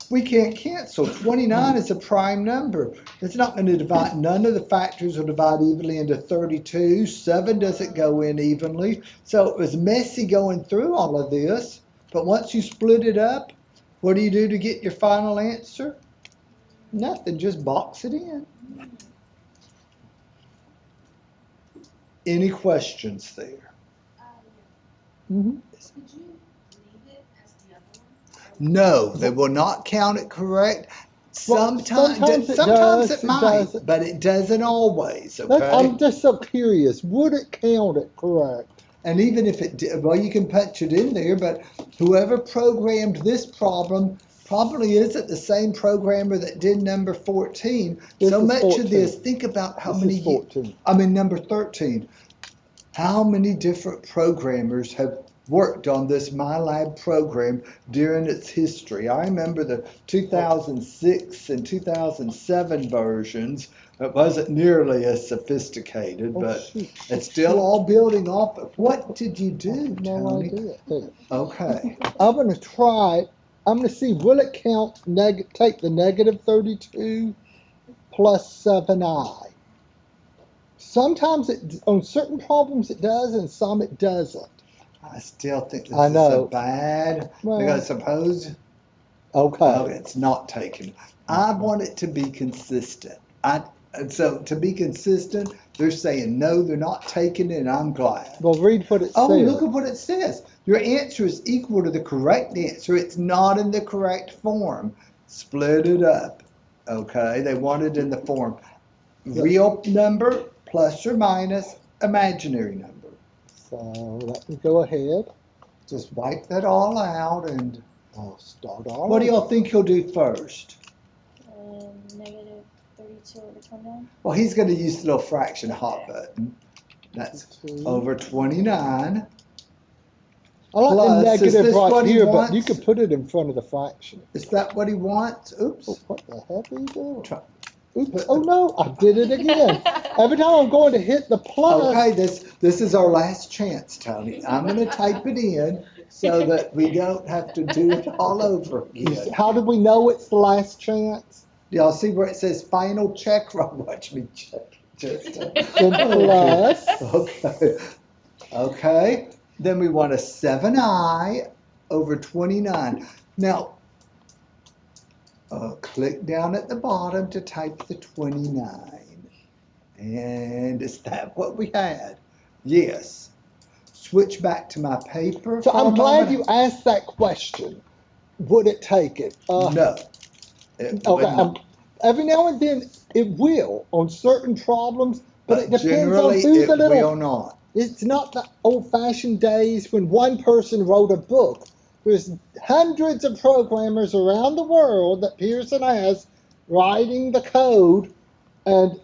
we can't cancel. 29 is a prime number. It's not going to divide, none of the factors will divide evenly into 32. 7 doesn't go in evenly. So it was messy going through all of this. But once you split it up, what do you do to get your final answer? Nothing, just box it in. Any questions there? Mm-hmm. Could you leave it as the other one? No, they will not count it correct. Well, Sometimes it might, but it doesn't always, okay? I'm just so curious. Would it count it correct? And even if it did, well, you can punch it in there, but whoever programmed this problem probably isn't the same programmer that did number 14. This So is much 14. of this, think about how This many, is 14. number 13. How many different programmers have worked on this MyLab program during its history? I remember the 2006 and 2007 versions. It wasn't nearly as sophisticated, Oh, but shoot. it's still all building off of. What did you do, No Tony? idea. Here. Okay. I'm going to try it. I'm going to see, will it count, take the negative 32 plus 7i? Sometimes on certain problems it does, and some it doesn't. I still think this I is know. a bad, Well, because suppose okay. it's not taken. I want it to be consistent. And so to be consistent, they're saying no, they're not taking it, and I'm glad. Well, read what it Oh, says. look at what it says. Your answer is equal to the correct answer. It's not in the correct form. Split it up. Okay, they want it in the form real number plus or minus imaginary number. So let me go ahead. Just wipe that all out, and I'll start all what do over. y'all think he'll do first? Negative 32 over 29. Well, he's going to use the little fraction hot button. That's 2. over 29. I like plus, the is negative this right what he here, but wants? you could put it in front of the fraction. Is that what he wants? Oops. Oh, what the heck are you doing? Try- Oops. Oh no, I did it again. Every time I'm going to hit the plus. Okay, this is our last chance, Tony. I'm going to type it in so that we don't have to do it all over again. How do we know it's the last chance? Y'all see where it says final check? Watch me check. Just Then plus. Okay. Okay. Then we want a 7i over 29. Now, click down at the bottom to type the 29. And is that what we had? Yes. Switch back to my paper. So for a I'm glad moment. you asked that question. Would it take it? No. It would Okay. not. Every now and then it will on certain problems, but it depends on generally who it the little. will not. It's not the old-fashioned days when one person wrote a book. There's hundreds of programmers around the world that Pearson has writing the code, and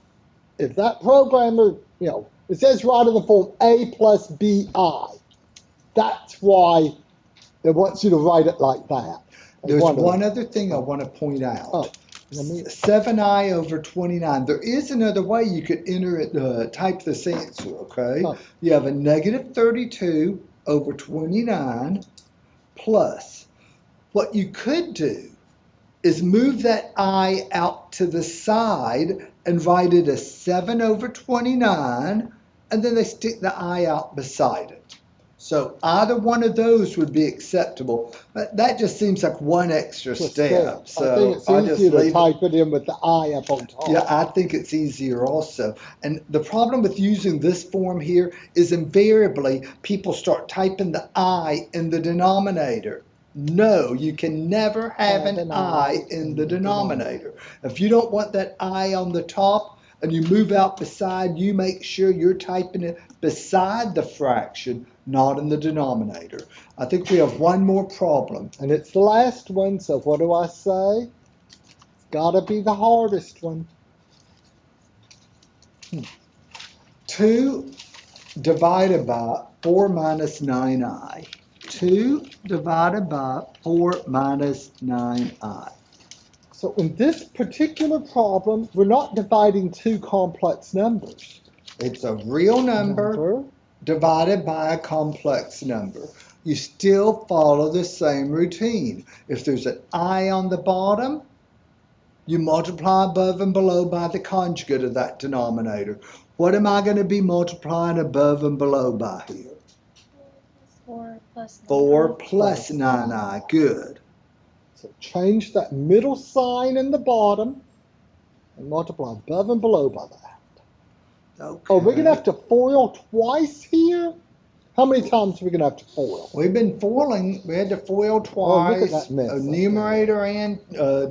if that programmer, it says right in the form A plus BI. That's why it wants you to write it like that. There's one other thing I want to point out. Oh, let me- 7i over 29. There is another way you could enter it, type this answer, okay? Oh. You have a negative 32 over 29 plus. What you could do is move that I out to the side and write it as 7 over 29, and then they stick the I out beside it. So either one of those would be acceptable. But that just seems like one extra step. So I think it's I'll just easier to leave it. type it in with the I up on top. Yeah, I think it's easier also. And the problem with using this form here is invariably people start typing the I in the denominator. No, you can never have an I in the denominator. If you don't want that I on the top and you move out beside, you make sure you're typing it beside the fraction, not in the denominator. I think we have one more problem. And it's the last one, so what do I say? It's gotta be the hardest one. 2 divided by 4 minus 9i. 2 divided by 4 minus 9i. So in this particular problem, we're not dividing two complex numbers. It's a real number divided by a complex number. You still follow the same routine. If there's an I on the bottom, you multiply above and below by the conjugate of that denominator. What am I going to be multiplying above and below by here? 4 plus 9. 4 plus 9i. Good. So change that middle sign in the bottom and multiply above and below by that. Okay. Oh, we're going to have to FOIL twice here? How many times are we going to have to FOIL? We've been foiling. We had to FOIL Oh, look at twice, that mess up numerator and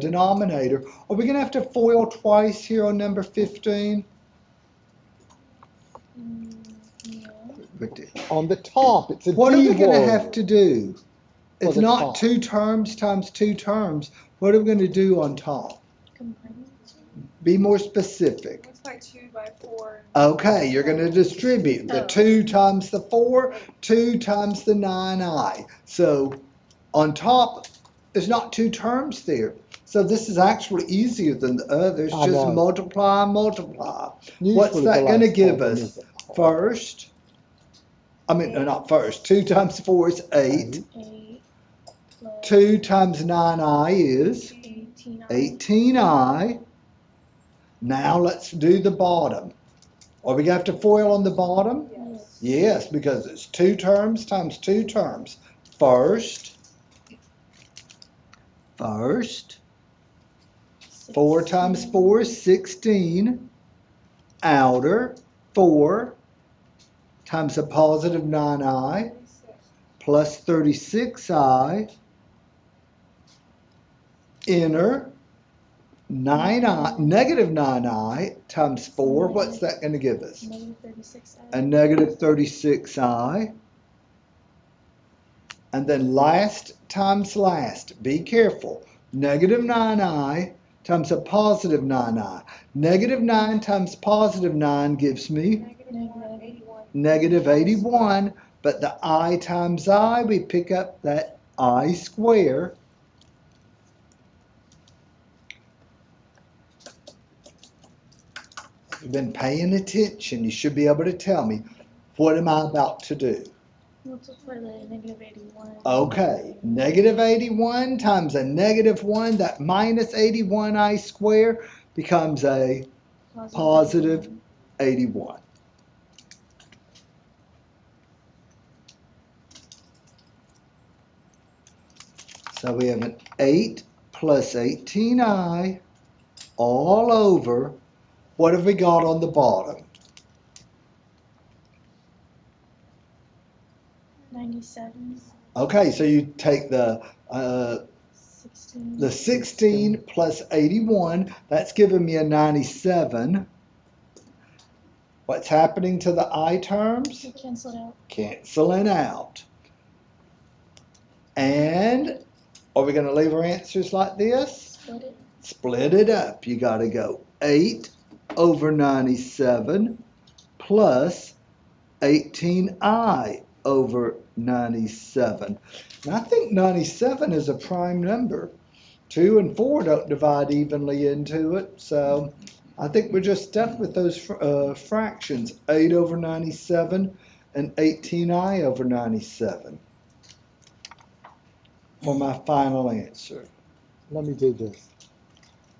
denominator. Are we going to have to FOIL twice here on number 15? No. On the top, it's a What are we going to D have word. to do? For It's the not top. 2 terms times 2 terms. What are we going to do on top? Combine Be more specific. What's by 2 by 4? Okay, you're going to distribute the Oh. 2 times the 4, 2 times the 9i. So on top, there's not 2 terms there. So this is actually easier than the others. I Just know. multiply, multiply. Usually What's the that going to last give problem us? isn't hard. First, no, not first. 2 times 4 is 8. 8 plus 2 times 9i is 18. 18i. Now let's do the bottom. Are we going to have to FOIL on the bottom? Yes. Yes, because it's 2 terms times 2 terms. First, 4 times 4 is 16. Outer, 4 times a positive 9i 36. plus 36i. Inner, 9i, negative 9i times 4. What's that going to give us? Negative 36. A negative 36i. And then last times last. Be careful. Negative 9i times a positive 9i. Negative 9 times positive 9 gives me negative 81. But the I times I, we pick up that I square. If you've been paying attention, you should be able to tell me, what am I about to do? Multiply the negative 81. Okay, negative 81 times a negative 1, that minus 81i squared becomes a positive 81. So we have an 8 plus 18i all over. What have we got on the bottom? 97. Okay, so you take the 16 plus 81, that's giving me a 97. What's happening to the I terms? Cancel it out. Canceling out. And are we going to leave our answers like this? Split it. Split it up. You got to go 8 over 97 plus 18i over 97. And I think 97 is a prime number. 2 and 4 don't divide evenly into it, so I think we're just stuck with those fractions, 8 over 97 and 18i over 97 for my final answer. Let me do this.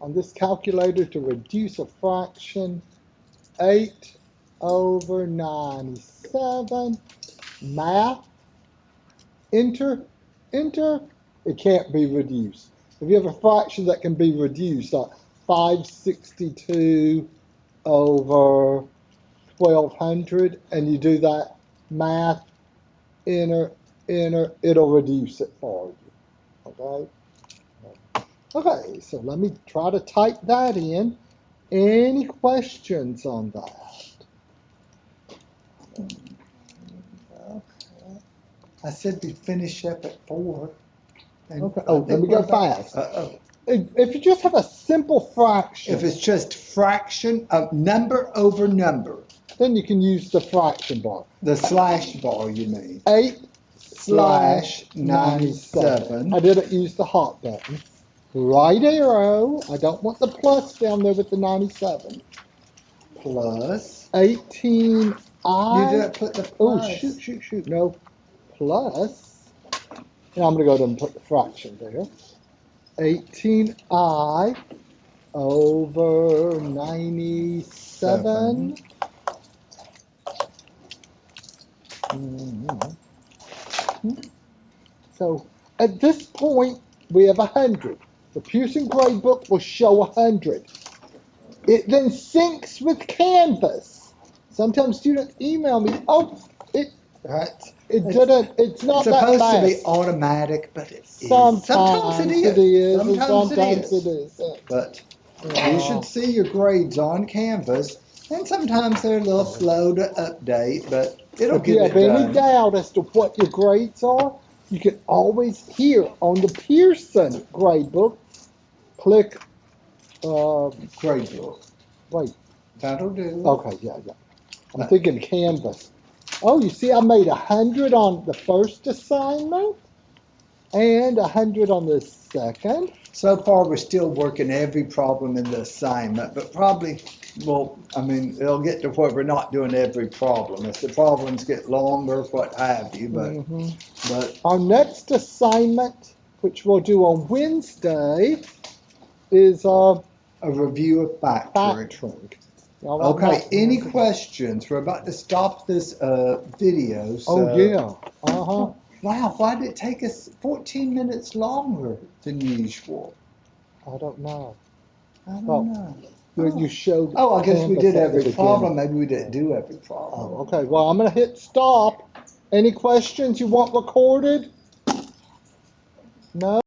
On this calculator, to reduce a fraction, 8 over 97, math, enter, it can't be reduced. If you have a fraction that can be reduced, like 562 over 1200, and you do that math, enter, it'll reduce it for you, okay? Okay, so let me try to type that in. Any questions on that? I said we finish up at 4. And Okay. I Oh, think let me we're go about- fast. Uh-oh. If you just have a simple fraction, If it's just fraction of number over number, then you can use the fraction bar. the slash bar, you mean? 8 Slash 97. I didn't use the hot button. Right arrow. I don't want the plus down there with the 97. Plus. 18i. You didn't put the Oh, plus. shoot. No. Plus. Now I'm going to go ahead and put the fraction there. 18i over 97. So at this point, we have 100. The Pearson gradebook will show 100. It then syncs with Canvas. Sometimes students email me, oh, Right. it's not that supposed fast. to be automatic, but it is. Sometimes it is. Sometimes it is. But you should see your grades on Canvas, and sometimes they're a little slow to update, but it'll If you get have it any done. doubt as to what your grades are, you can always, here on the Pearson gradebook, click Grade book. Wait, That'll do. okay, yeah. I'm thinking Canvas. Oh, you see, I made 100 on the first assignment and 100 on the second. So far, we're still working every problem in the assignment, but probably, well, I mean, it'll get to where we're not doing every problem. If the problems get longer, what have you, but Our next assignment, which we'll do on Wednesday, is a review of factoring. factoring. All right, Okay, now- any questions? We're about to stop this video. So. Oh, yeah. Uh-huh. Wow, why did it take us 14 minutes longer than usual? I don't know. I don't Oh. know. You showed. Oh, I guess we Canvas did at the every problem. beginning. Maybe we didn't do every problem. Oh, okay. Well, I'm going to hit stop. Any questions you want recorded? No?